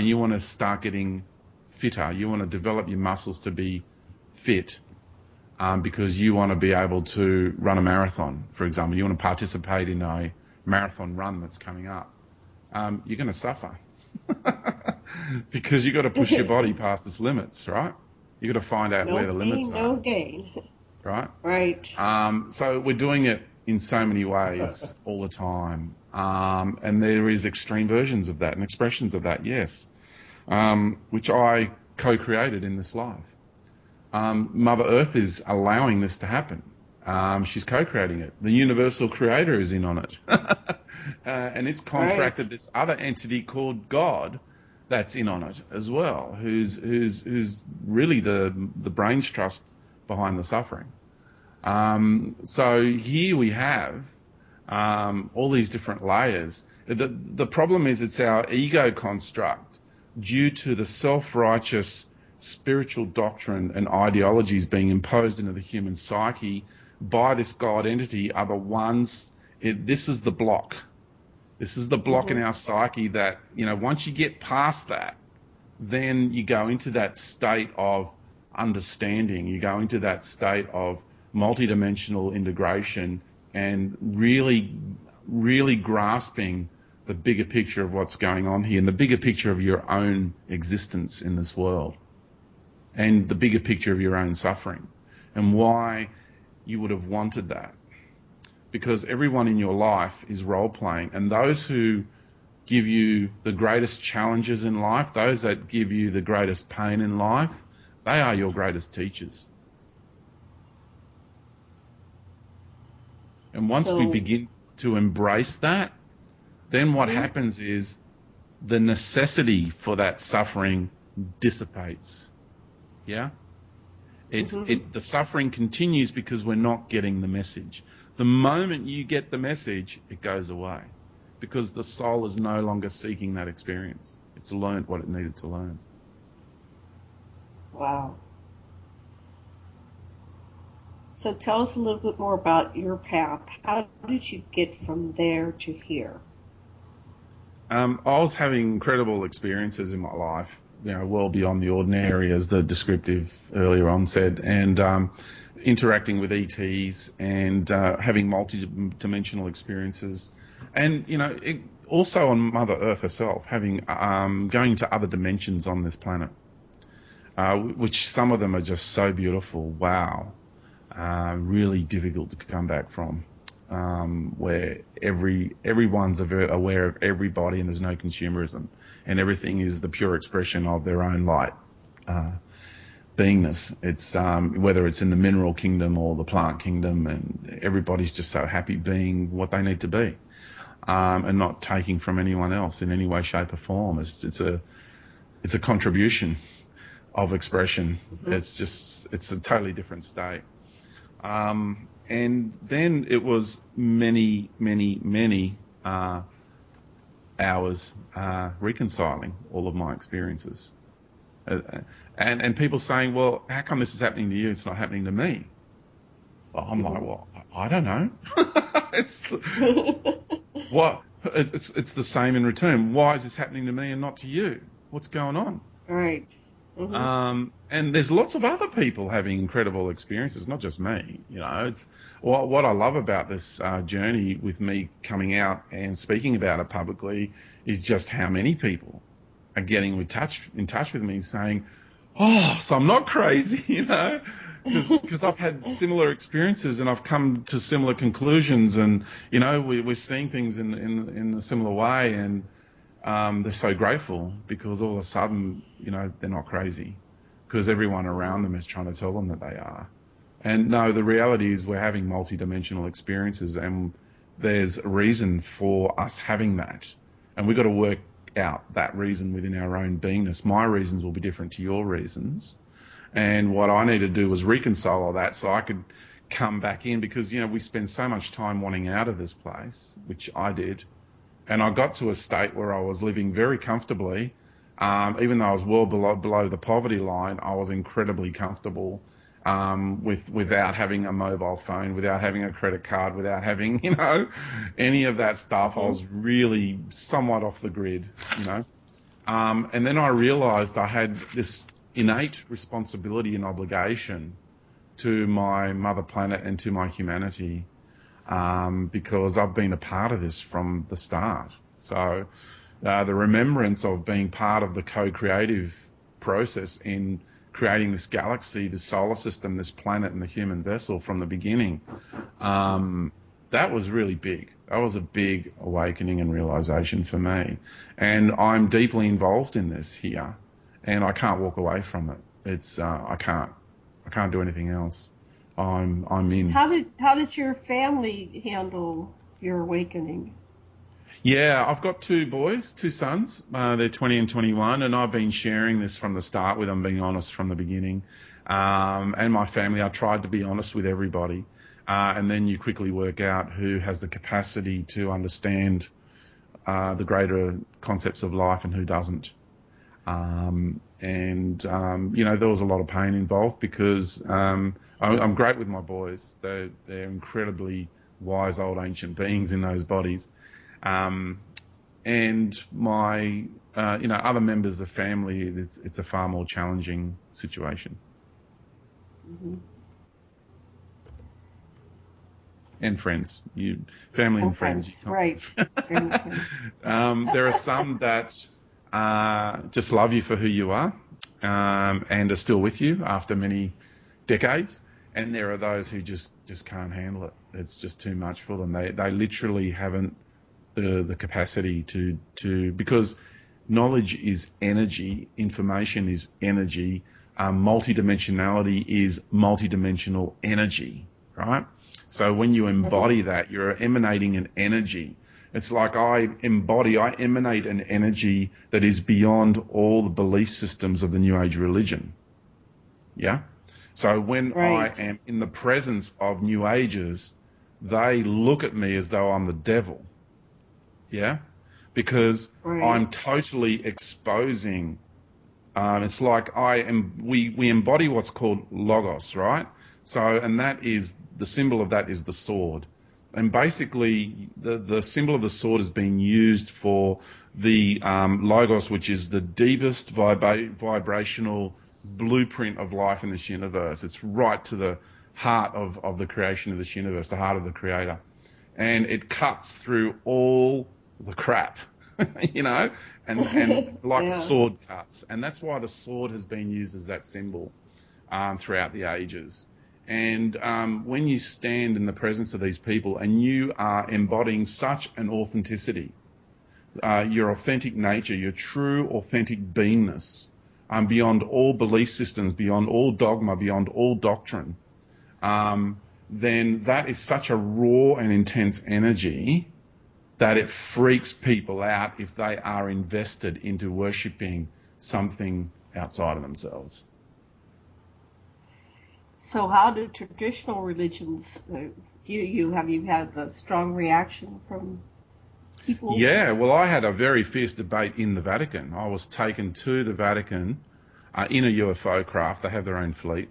you want to start getting fitter, you want to develop your muscles to be fit, because you want to be able to run a marathon, for example. You want to participate in a marathon run that's coming up. You're going to suffer because you've got to push your body past its limits, right? You got to find out where the limits are. No gain. Right? Right. So we're doing it in so many ways all the time. And there is extreme versions of that and expressions of that, yes, which I co-created in this life. Mother Earth is allowing this to happen. She's co-creating it. The universal creator is in on it. And it's contracted this other entity called God that's in on it as well, who's really the brains trust behind the suffering. So here we have all these different layers. The problem is it's our ego construct due to the self-righteous spiritual doctrine and ideologies being imposed into the human psyche by this God entity are the ones, this is the block. This is the block in our psyche that, once you get past that, then you go into that state of understanding. You go into that state of multidimensional integration and really, really grasping the bigger picture of what's going on here and the bigger picture of your own existence in this world and the bigger picture of your own suffering and why you would have wanted that. Because everyone in your life is role-playing, and those who give you the greatest challenges in life, those that give you the greatest pain in life, they are your greatest teachers. And once we begin to embrace that, then what happens is the necessity for that suffering dissipates. Yeah? The suffering continues because we're not getting the message. The moment you get the message, it goes away because the soul is no longer seeking that experience. It's learned what it needed to learn. Wow. So tell us a little bit more about your path. How did you get from there to here? I was having incredible experiences in my life, well beyond the ordinary, as the descriptive earlier on said, and interacting with ETs and having multi-dimensional experiences. And, also on Mother Earth herself, having going to other dimensions on this planet, which some of them are just so beautiful. Wow. Really difficult to come back from, where everyone's aware of everybody and there's no consumerism and everything is the pure expression of their own light beingness. It's whether it's in the mineral kingdom or the plant kingdom, and everybody's just so happy being what they need to be, and not taking from anyone else in any way, shape or form. It's a contribution of expression. It's a totally different state. And then it was many, many, many hours reconciling all of my experiences. And people saying, well, how come this is happening to you? It's not happening to me. Well, I'm like, well, I don't know. It's the same in return. Why is this happening to me and not to you? What's going on? Right. And there's lots of other people having incredible experiences, not just me. It's what I love about this journey with me coming out and speaking about it publicly is just how many people are getting in touch with me saying, oh, so I'm not crazy, because I've had similar experiences and I've come to similar conclusions, and we're seeing things in a similar way, and they're so grateful because all of a sudden, they're not crazy because everyone around them is trying to tell them that they are. And no, the reality is we're having multidimensional experiences, and there's a reason for us having that. And we've got to work out that reason within our own beingness. My reasons will be different to your reasons. And what I need to do was reconcile all that so I could come back in, because, we spend so much time wanting out of this place, which I did. And I got to a state where I was living very comfortably. Even though I was well below the poverty line, I was incredibly comfortable without having a mobile phone, without having a credit card, without having, any of that stuff. I was really somewhat off the grid, And then I realized I had this innate responsibility and obligation to my mother planet and to my humanity. Because I've been a part of this from the start. So the remembrance of being part of the co-creative process in creating this galaxy, this solar system, this planet, and the human vessel from the beginning. That was really big. That was a big awakening and realization for me. And I'm deeply involved in this here, and I can't walk away from it. It's I can't do anything else. I'm in. How did your family handle your awakening? Yeah, I've got two boys, two sons. They're 20 and 21, and I've been sharing this from the start with them, being honest from the beginning. And my family, I tried to be honest with everybody. And then you quickly work out who has the capacity to understand the greater concepts of life and who doesn't. There was a lot of pain involved because I'm great with my boys. They're incredibly wise old ancient beings in those bodies. And my other members of family, it's a far more challenging situation. Mm-hmm. And friends, family and friends. Right. There are some that just love you for who you are and are still with you after many decades. And there are those who just can't handle it. It's just too much for them. They literally haven't the capacity to because knowledge is energy, information is energy, multidimensionality is multidimensional energy, right? So when you embody that, you're emanating an energy. It's like I emanate an energy that is beyond all the belief systems of the New Age religion. Yeah? So when I am in the presence of New Agers, they look at me as though I'm the devil. Yeah? Because I'm totally exposing. It's like we embody what's called logos, right? So, and that is, the symbol of that is the sword. And basically, the symbol of the sword is being used for the logos, which is the deepest vibrational blueprint of life in this universe. It's right to the heart of the creation of this universe, the heart of the creator. And it cuts through all the crap, and like sword cuts. And that's why the sword has been used as that symbol throughout the ages. And when you stand in the presence of these people and you are embodying such an authenticity, your authentic nature, your true authentic beingness, beyond all belief systems, beyond all dogma, beyond all doctrine, then that is such a raw and intense energy that it freaks people out if they are invested into worshipping something outside of themselves. So how do traditional religions view you? Have you had a strong reaction from people? Yeah, well, I had a very fierce debate in the Vatican. I was taken to the Vatican in a UFO craft. They have their own fleet.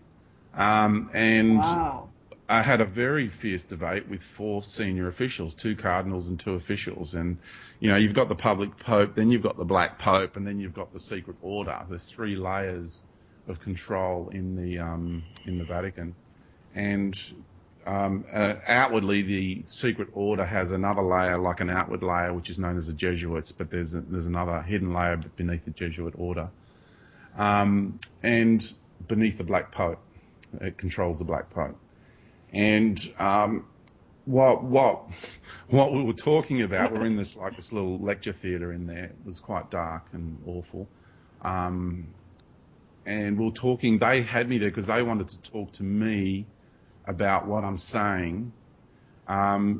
Wow. I had a very fierce debate with 4 senior officials, 2 cardinals and 2 officials. And, you've got the public pope, then you've got the black pope, and then you've got the secret order. There's 3 layers of control in the Vatican, and outwardly the secret order has another layer, like an outward layer, which is known as the Jesuits, but there's another hidden layer beneath the Jesuit order, and beneath the Black Pope, it controls the Black Pope, and what we were talking about, we're in this little lecture theatre in there. It was quite dark and awful. And we were talking, they had me there because they wanted to talk to me about what I'm saying,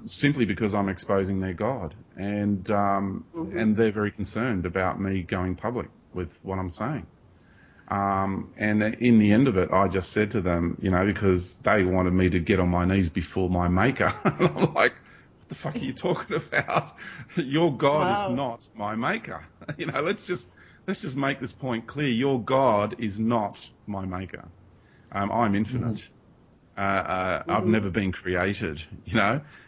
simply because I'm exposing their God. And and they're very concerned about me going public with what I'm saying. And in the end of it, I just said to them, because they wanted me to get on my knees before my maker. And I'm like, what the fuck are you talking about? Your God is not my maker. Let's just make this point clear. Your God is not my maker. I'm infinite. I've never been created,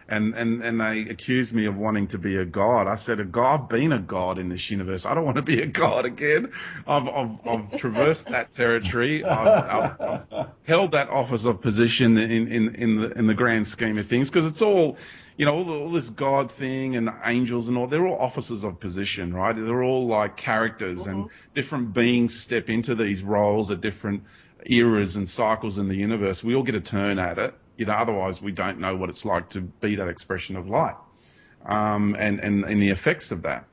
and they accused me of wanting to be a god. I said, I've been a god in this universe. I don't want to be a god again. I've traversed that territory. I've held that office of position in the grand scheme of things, because it's all, all this God thing and angels and all, they're all offices of position, right? They're all like characters, and different beings step into these roles at different eras and cycles in the universe, we all get a turn at it. Otherwise we don't know what it's like to be that expression of light, and the effects of that.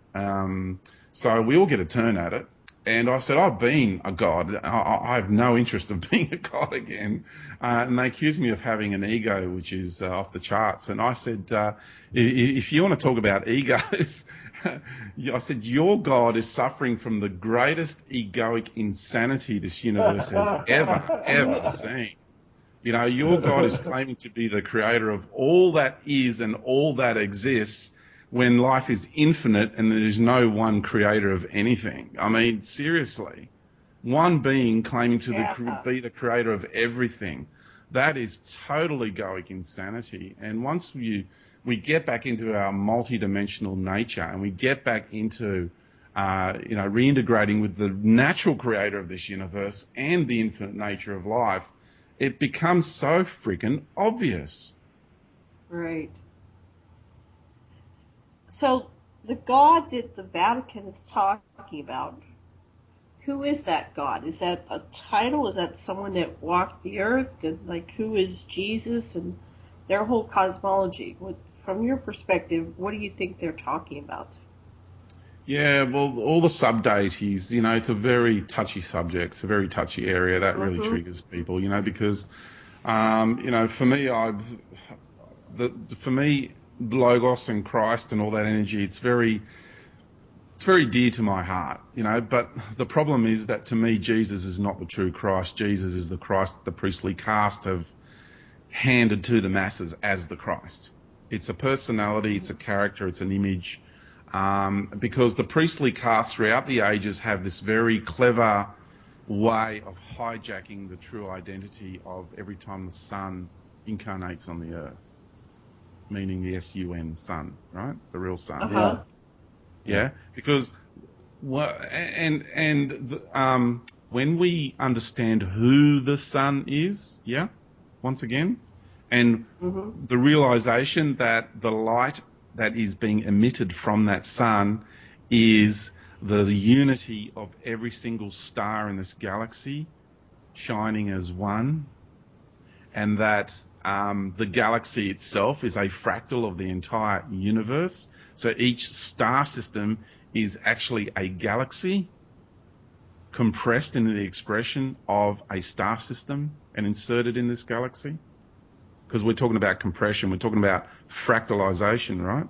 So we all get a turn at it. And I said, I've been a god. I have no interest of being a god again. And they accused me of having an ego, which is off the charts. And I said, if you want to talk about egos, I said, your God is suffering from the greatest egoic insanity this universe has ever seen. Your God is claiming to be the creator of all that is and all that exists, when life is infinite and there is no one creator of anything. I mean, seriously, one being claiming to be the creator of everything. That is total egoic insanity. And once we get back into our multidimensional nature and we get back into, reintegrating with the natural creator of this universe and the infinite nature of life, it becomes so freaking obvious. Right. So the God that the Vatican is talking about, who is that God? Is that a title? Is that someone that walked the earth? And who is Jesus and their whole cosmology? From your perspective, what do you think they're talking about? Yeah, well, all the sub-deities, it's a very touchy subject. It's a very touchy area that really triggers people, because, for me, Logos and Christ and all that energy, it's very dear to my heart, but the problem is that to me Jesus is not the true Christ. Jesus is the Christ that the priestly caste have handed to the masses as the Christ. It's a personality, it's a character, it's an image, because the priestly caste throughout the ages have this very clever way of hijacking the true identity of every time the sun incarnates on the earth. Meaning the S-U-N, sun, right? The real sun. Yeah, because when we understand who the sun is, once again, and the realization that the light that is being emitted from that sun is the unity of every single star in this galaxy shining as one, and that the galaxy itself is a fractal of the entire universe. So each star system is actually a galaxy compressed into the expression of a star system and inserted in this galaxy. Because we're talking about compression, we're talking about fractalization, right?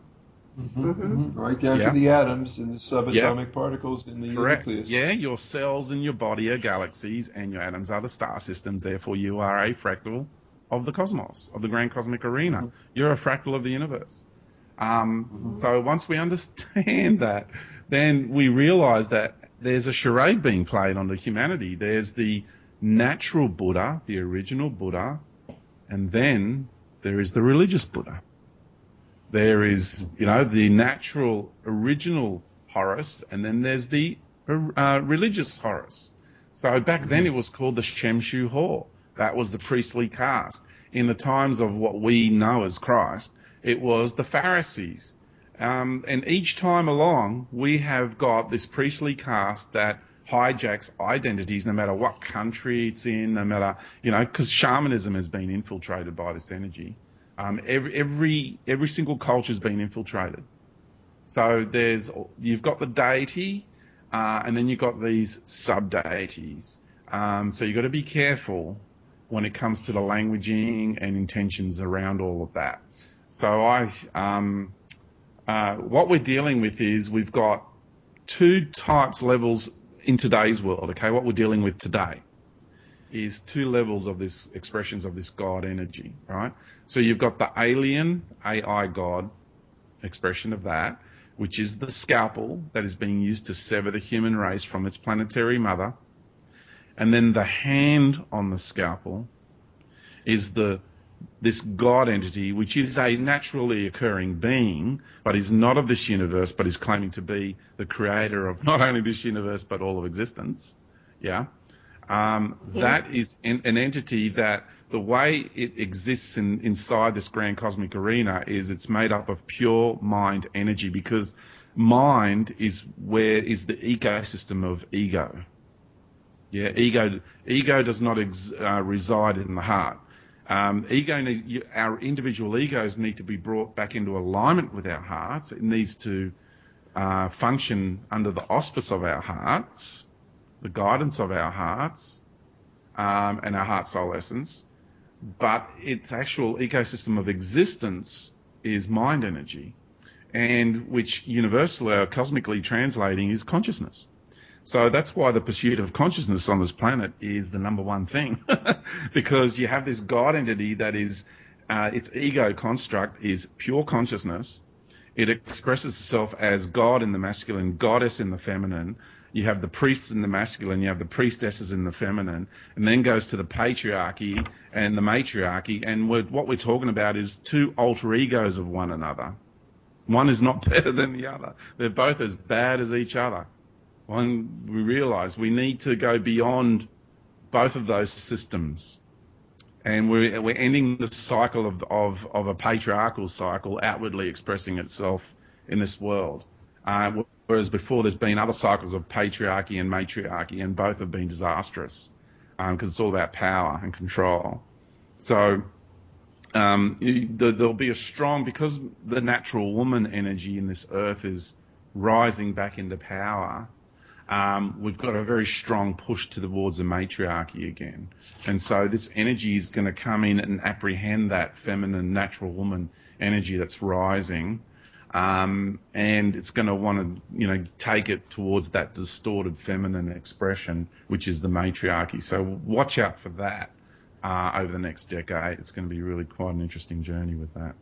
Right down to the atoms and the subatomic particles in the nucleus. Yeah, your cells in your body are galaxies and your atoms are the star systems. Therefore, you are a fractal of the cosmos, of the grand cosmic arena. You're a fractal of the universe. So once we understand that, then we realize that there's a charade being played on the humanity. There's the natural Buddha, the original Buddha, and then there is the religious Buddha. There is, the natural original Horus, and then there's the religious Horus. So back then it was called the Shemshu Hor. That was the priestly caste. In the times of what we know as Christ, it was the Pharisees. And each time along, we have got this priestly caste that hijacks identities, no matter what country it's in, no matter, because shamanism has been infiltrated by this energy. Every single culture's been infiltrated. So you've got the deity, and then you've got these sub-deities. So you've got to be careful when it comes to the languaging and intentions around all of that. So what we're dealing with is we've got two levels in today's world, okay? What we're dealing with today is two levels of this expressions of this God energy, right? So you've got the alien AI God expression of that, which is the scalpel that is being used to sever the human race from its planetary mother. And then the hand on the scalpel is this God entity, which is a naturally occurring being, but is not of this universe, but is claiming to be the creator of not only this universe, but all of existence. Yeah. That is an entity that the way it exists inside this grand cosmic arena is it's made up of pure mind energy, because mind is the ecosystem of ego. Yeah, ego does not reside in the heart. Our individual egos need to be brought back into alignment with our hearts. It needs to function under the auspice of our hearts, the guidance of our hearts, and our heart soul essence. But its actual ecosystem of existence is mind energy, and which universally or cosmically translating is consciousness. So that's why the pursuit of consciousness on this planet is the number one thing, because you have this God entity that is, its ego construct is pure consciousness. It expresses itself as God in the masculine, goddess in the feminine. You have the priests in the masculine, you have the priestesses in the feminine, and then goes to the patriarchy and the matriarchy. And what we're talking about is two alter egos of one another. One is not better than the other. They're both as bad as each other. When we realise we need to go beyond both of those systems, and we're ending the cycle of a patriarchal cycle outwardly expressing itself in this world. Whereas before there's been other cycles of patriarchy and matriarchy, and both have been disastrous because it's all about power and control. So there'll be a strong, because the natural woman energy in this earth is rising back into power. We've got a very strong push towards the matriarchy again. And so this energy is going to come in and apprehend that feminine, natural woman energy that's rising. And it's going to want to, take it towards that distorted feminine expression, which is the matriarchy. So watch out for that over the next decade. It's going to be really quite an interesting journey with that.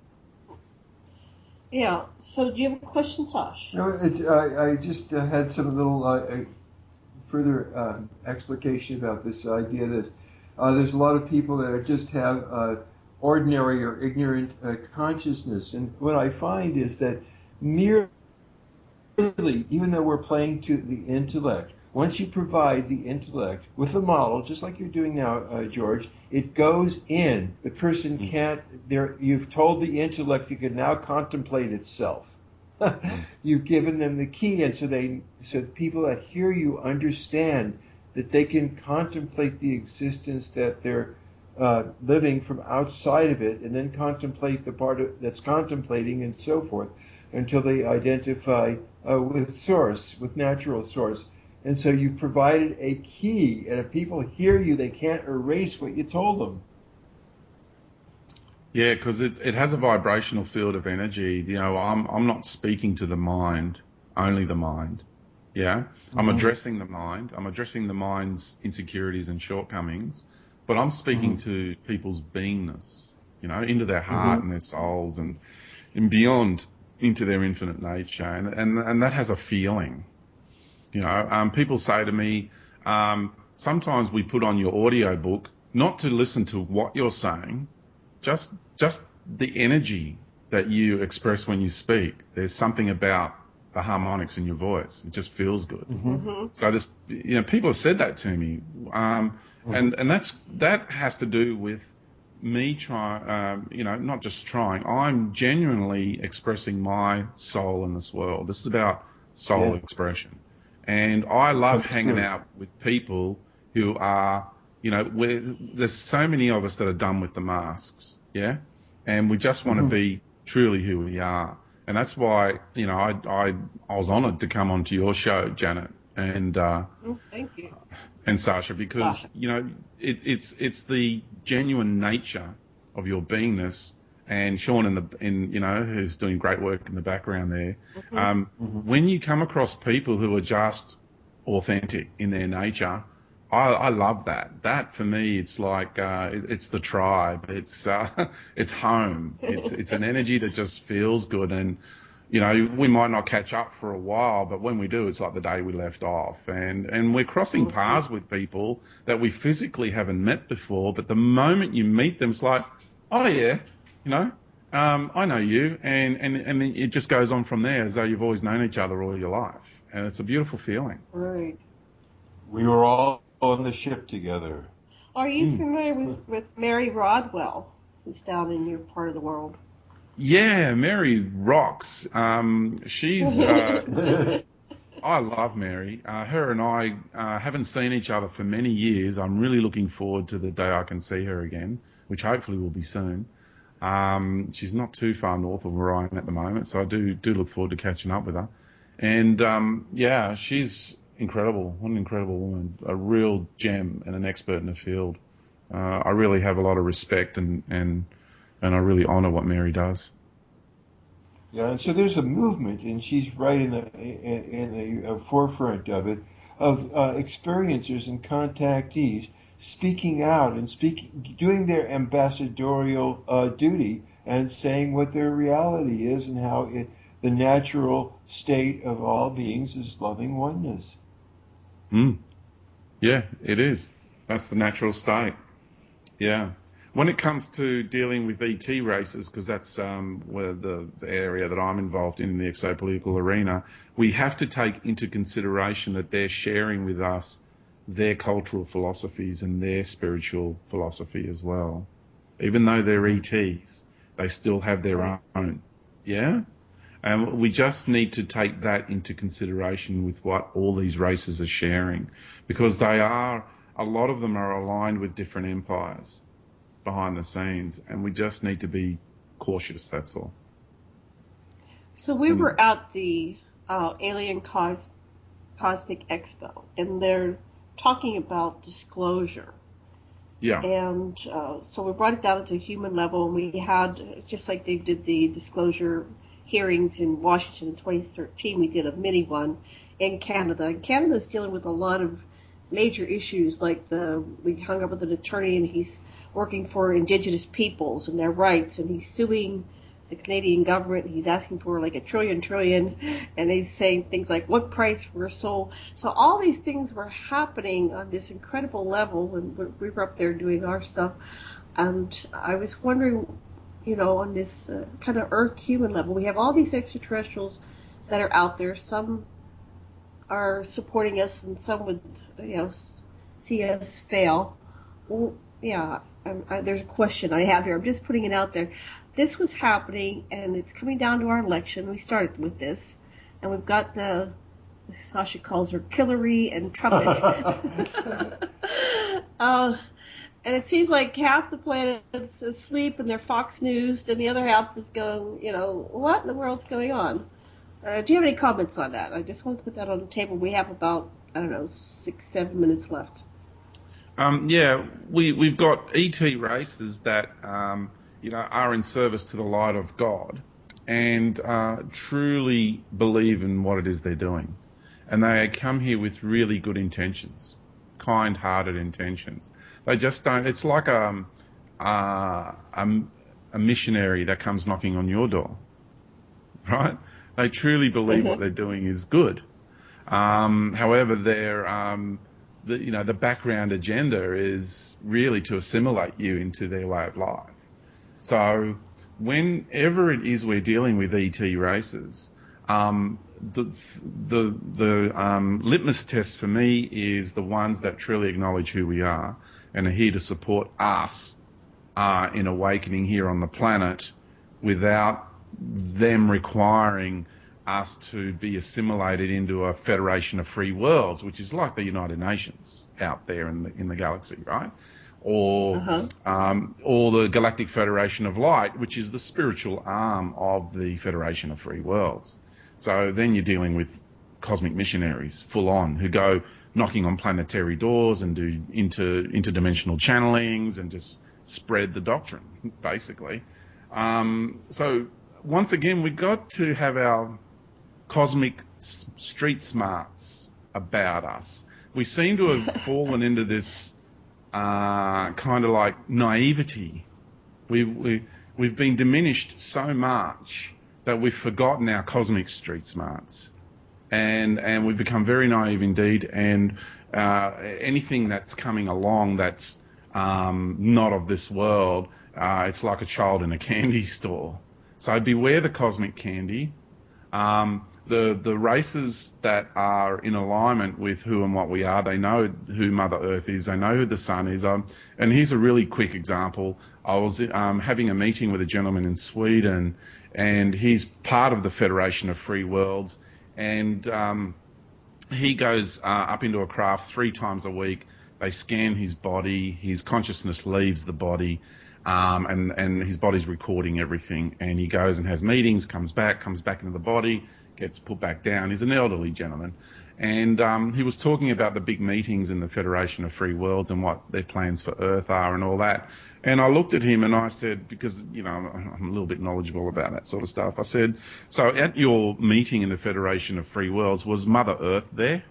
Yeah. So do you have a question, Sasha? No, I just had some little further explication about this idea that there's a lot of people that just have ordinary or ignorant consciousness. And what I find is that merely, even though we're playing to the intellect, once you provide the intellect with a model, just like you're doing now, George, it goes in. The person can't, you've told the intellect it can now contemplate itself. You've given them the key, and so people that hear you understand that they can contemplate the existence that they're living from outside of it, and then contemplate the part that's contemplating, and so forth, until they identify with source, with natural source. And so you provided a key, and if people hear you, they can't erase what you told them. Yeah, because it has a vibrational field of energy. I'm not speaking to the mind, only the mind. Yeah, I'm addressing the mind. I'm addressing the mind's insecurities and shortcomings, but I'm speaking to people's beingness, into their heart and their souls and beyond, into their infinite nature, and that has a feeling. People say to me, sometimes we put on your audio book not to listen to what you're saying, just the energy that you express when you speak. There's something about the harmonics in your voice. It just feels good. So this, people have said that to me, and that has to do with me trying, not just trying. I'm genuinely expressing my soul in this world. This is about soul expression. And I love hanging out with people who are, there's so many of us that are done with the masks, yeah? And we just want to be truly who we are. And that's why, I was honoured to come onto your show, Janet, and thank you. And Sasha, because, it's the genuine nature of your beingness. And Sean who's doing great work in the background there. When you come across people who are just authentic in their nature, I love that. That for me, it's like it's the tribe. It's home. It's an energy that just feels good. And we might not catch up for a while, but when we do, it's like the day we left off. And we're crossing paths with people that we physically haven't met before. But the moment you meet them, it's like, oh yeah. I know you, and then it just goes on from there as though you've always known each other all your life, and it's a beautiful feeling. Right. We were all on the ship together. Are you familiar with Mary Rodwell, who's down in your part of the world? Yeah, Mary rocks. She's I love Mary. Her and I haven't seen each other for many years. I'm really looking forward to the day I can see her again, which hopefully will be soon. She's not too far north of where I am at the moment, so I do look forward to catching up with her. And yeah, she's incredible. What an incredible woman. A real gem and an expert in the field. I really have a lot of respect and I really honour what Mary does. Yeah, and so there's a movement, and she's right in the forefront of it, of experiencers and contactees speaking out and doing their ambassadorial duty and saying what their reality is and how the natural state of all beings is loving oneness. Yeah, it is. That's the natural state. Yeah. When it comes to dealing with ET races, because that's where the area that I'm involved in the exopolitical arena, we have to take into consideration that they're sharing with us their cultural philosophies and their spiritual philosophy as well. Even though they're ETs, they still have their own. Yeah? And we just need to take that into consideration with what all these races are sharing, because a lot of them are aligned with different empires behind the scenes, and we just need to be cautious, that's all. So we were at the Alien Cosmic Expo, and they're talking about disclosure. Yeah. And so we brought it down to a human level, and we had, just like they did the disclosure hearings in Washington in 2013, we did a mini one in Canada. And Canada's dealing with a lot of major issues, like we hung up with an attorney, and he's working for Indigenous peoples and their rights, and he's suing the Canadian government. He's asking for like $1 trillion, and he's saying things like, what price we're sold. So all these things were happening on this incredible level when we were up there doing our stuff. And I was wondering, on this kind of Earth-human level, we have all these extraterrestrials that are out there. Some are supporting us, and some would, see us fail. Well, yeah, there's a question I have here. I'm just putting it out there. This was happening, and it's coming down to our election. We started with this, and we've got Sasha calls her Killary and Trumpet. And it seems like half the planet's asleep and they're Fox News, and the other half is going, what in the world's going on? Do you have any comments on that? I just want to put that on the table. We have about, 6-7 minutes left. Yeah, we've got ET races that, are in service to the light of God and truly believe in what it is they're doing. And they come here with really good intentions, kind-hearted intentions. They just don't. It's like a missionary that comes knocking on your door, right? They truly believe what they're doing is good. However, the background agenda is really to assimilate you into their way of life. So whenever it is we're dealing with ET races, the litmus test for me is the ones that truly acknowledge who we are and are here to support us in awakening here on the planet without them requiring us to be assimilated into a federation of free worlds, which is like the United Nations out there in the galaxy, right? Or the Galactic Federation of Light, which is the spiritual arm of the Federation of Free Worlds. So then you're dealing with cosmic missionaries, full on, who go knocking on planetary doors and do interdimensional channelings and just spread the doctrine, basically. So once again, we've got to have our cosmic street smarts about us. We seem to have fallen into this kind of like naivety. We've been diminished so much that we've forgotten our cosmic street smarts, and we've become very naive indeed. And anything that's coming along that's not of this world, it's like a child in a candy store. So beware the cosmic candy. The races that are in alignment with who and what we are, they know who Mother Earth is, they know who the Sun is. And here's a really quick example. I was having a meeting with a gentleman in Sweden, and he's part of the Federation of Free Worlds, and he goes up into a craft 3 times a week. They scan his body. His consciousness leaves the body, and his body's recording everything. And he goes and has meetings, comes back into the body, gets put back down. He's an elderly gentleman. And he was talking about the big meetings in the Federation of Free Worlds and what their plans for Earth are and all that. And I looked at him and I said, because, you know, I'm a little bit knowledgeable about that sort of stuff. I said, so at your meeting in the Federation of Free Worlds, was Mother Earth there?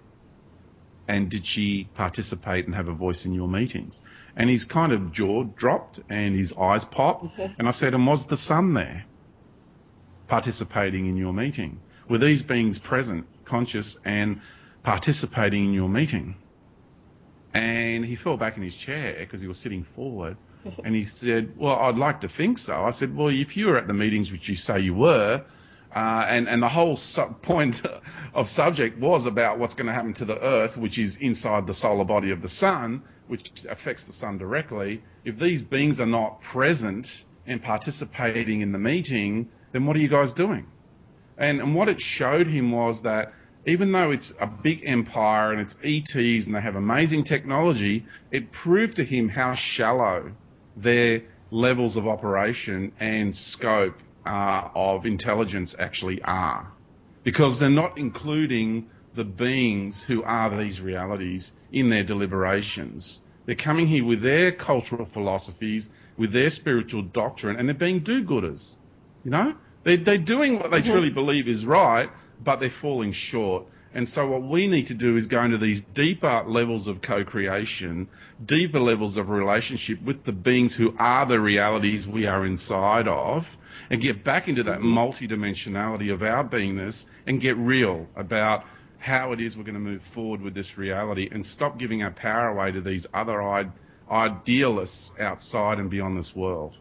And did she participate and have a voice in your meetings? And his kind of jaw dropped and his eyes popped. And I said, and was the sun there participating in your meeting? Were these beings present, conscious, and participating in your meeting? And he fell back in his chair because he was sitting forward. And he said, well, I'd like to think so. I said, well, if you were at the meetings which you say you were, and the whole point of subject was about what's going to happen to the Earth, which is inside the solar body of the sun, which affects the sun directly. If these beings are not present and participating in the meeting, then what are you guys doing? And what it showed him was that even though it's a big empire and it's ETs and they have amazing technology, it proved to him how shallow their levels of operation and scope of intelligence actually are, because they're not including the beings who are these realities in their deliberations. They're coming here with their cultural philosophies, with their spiritual doctrine, and they're being do-gooders. You know, they're doing what they truly believe is right, but they're falling short. And so what we need to do is go into these deeper levels of co-creation, deeper levels of relationship with the beings who are the realities we are inside of, and get back into that multidimensionality of our beingness and get real about how it is we're going to move forward with this reality and stop giving our power away to these other idealists outside and beyond this world.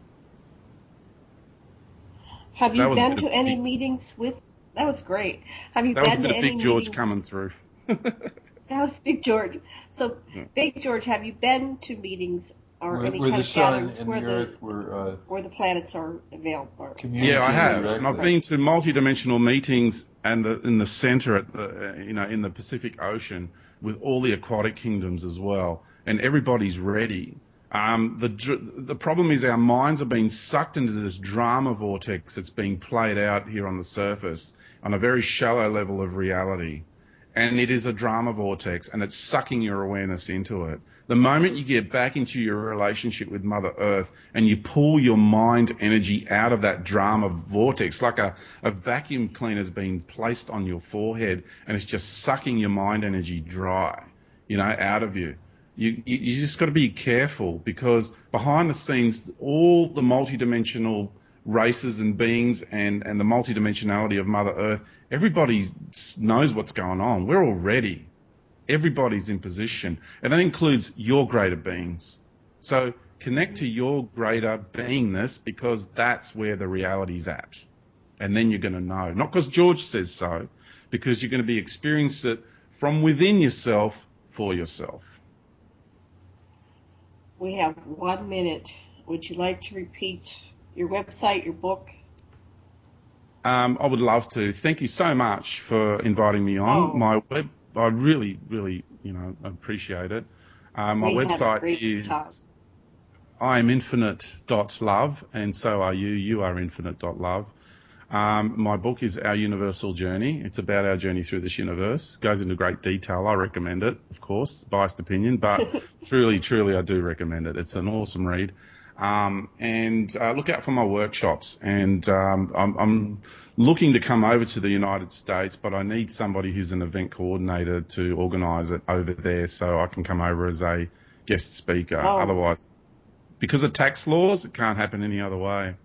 Have you been to any meetings with... That was great. Have you been to any meetings? That was a bit of Big George coming through. That was Big George. So, yeah. Big George, have you been to meetings or any kind of gatherings where the planets are available? Yeah, I have. And I've been to multidimensional meetings and in the center at the, in the Pacific Ocean with all the aquatic kingdoms as well. And everybody's ready. The problem is our minds are being sucked into this drama vortex that's being played out here on the surface on a very shallow level of reality. And it is a drama vortex, and it's sucking your awareness into it. The moment you get back into your relationship with Mother Earth and you pull your mind energy out of that drama vortex, like a vacuum cleaner's been placed on your forehead and it's just sucking your mind energy dry, out of you. You just got to be careful, because behind the scenes, all the multidimensional races and beings and the multidimensionality of Mother Earth, everybody knows what's going on. We're all ready. Everybody's in position. And that includes your greater beings. So connect to your greater beingness, because that's where the reality's at. And then you're going to know. Not because George says so, because you're going to be experiencing it from within yourself for yourself. We have 1 minute. Would you like to repeat your website, your book? I would love to. Thank you so much for inviting me on. My web, I really, really, appreciate it. My website is iaminfinite.love, and so are you. You are infinite.love. My book is Our Universal Journey. It's about our journey through this universe. It goes into great detail. I recommend it, of course, biased opinion, but truly, I do recommend it. It's an awesome read. And look out for my workshops. And I'm looking to come over to the United States, but I need somebody who's an event coordinator to organise it over there so I can come over as a guest speaker. Otherwise, because of tax laws, it can't happen any other way.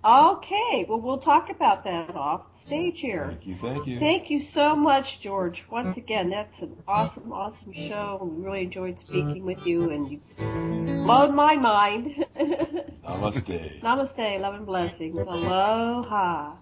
Okay, well, we'll talk about that off stage here. Thank you. Thank you so much, George. Once again, that's an awesome, awesome show. We really enjoyed speaking with you, and you blowed my mind. Namaste. Namaste, love and blessings. Aloha.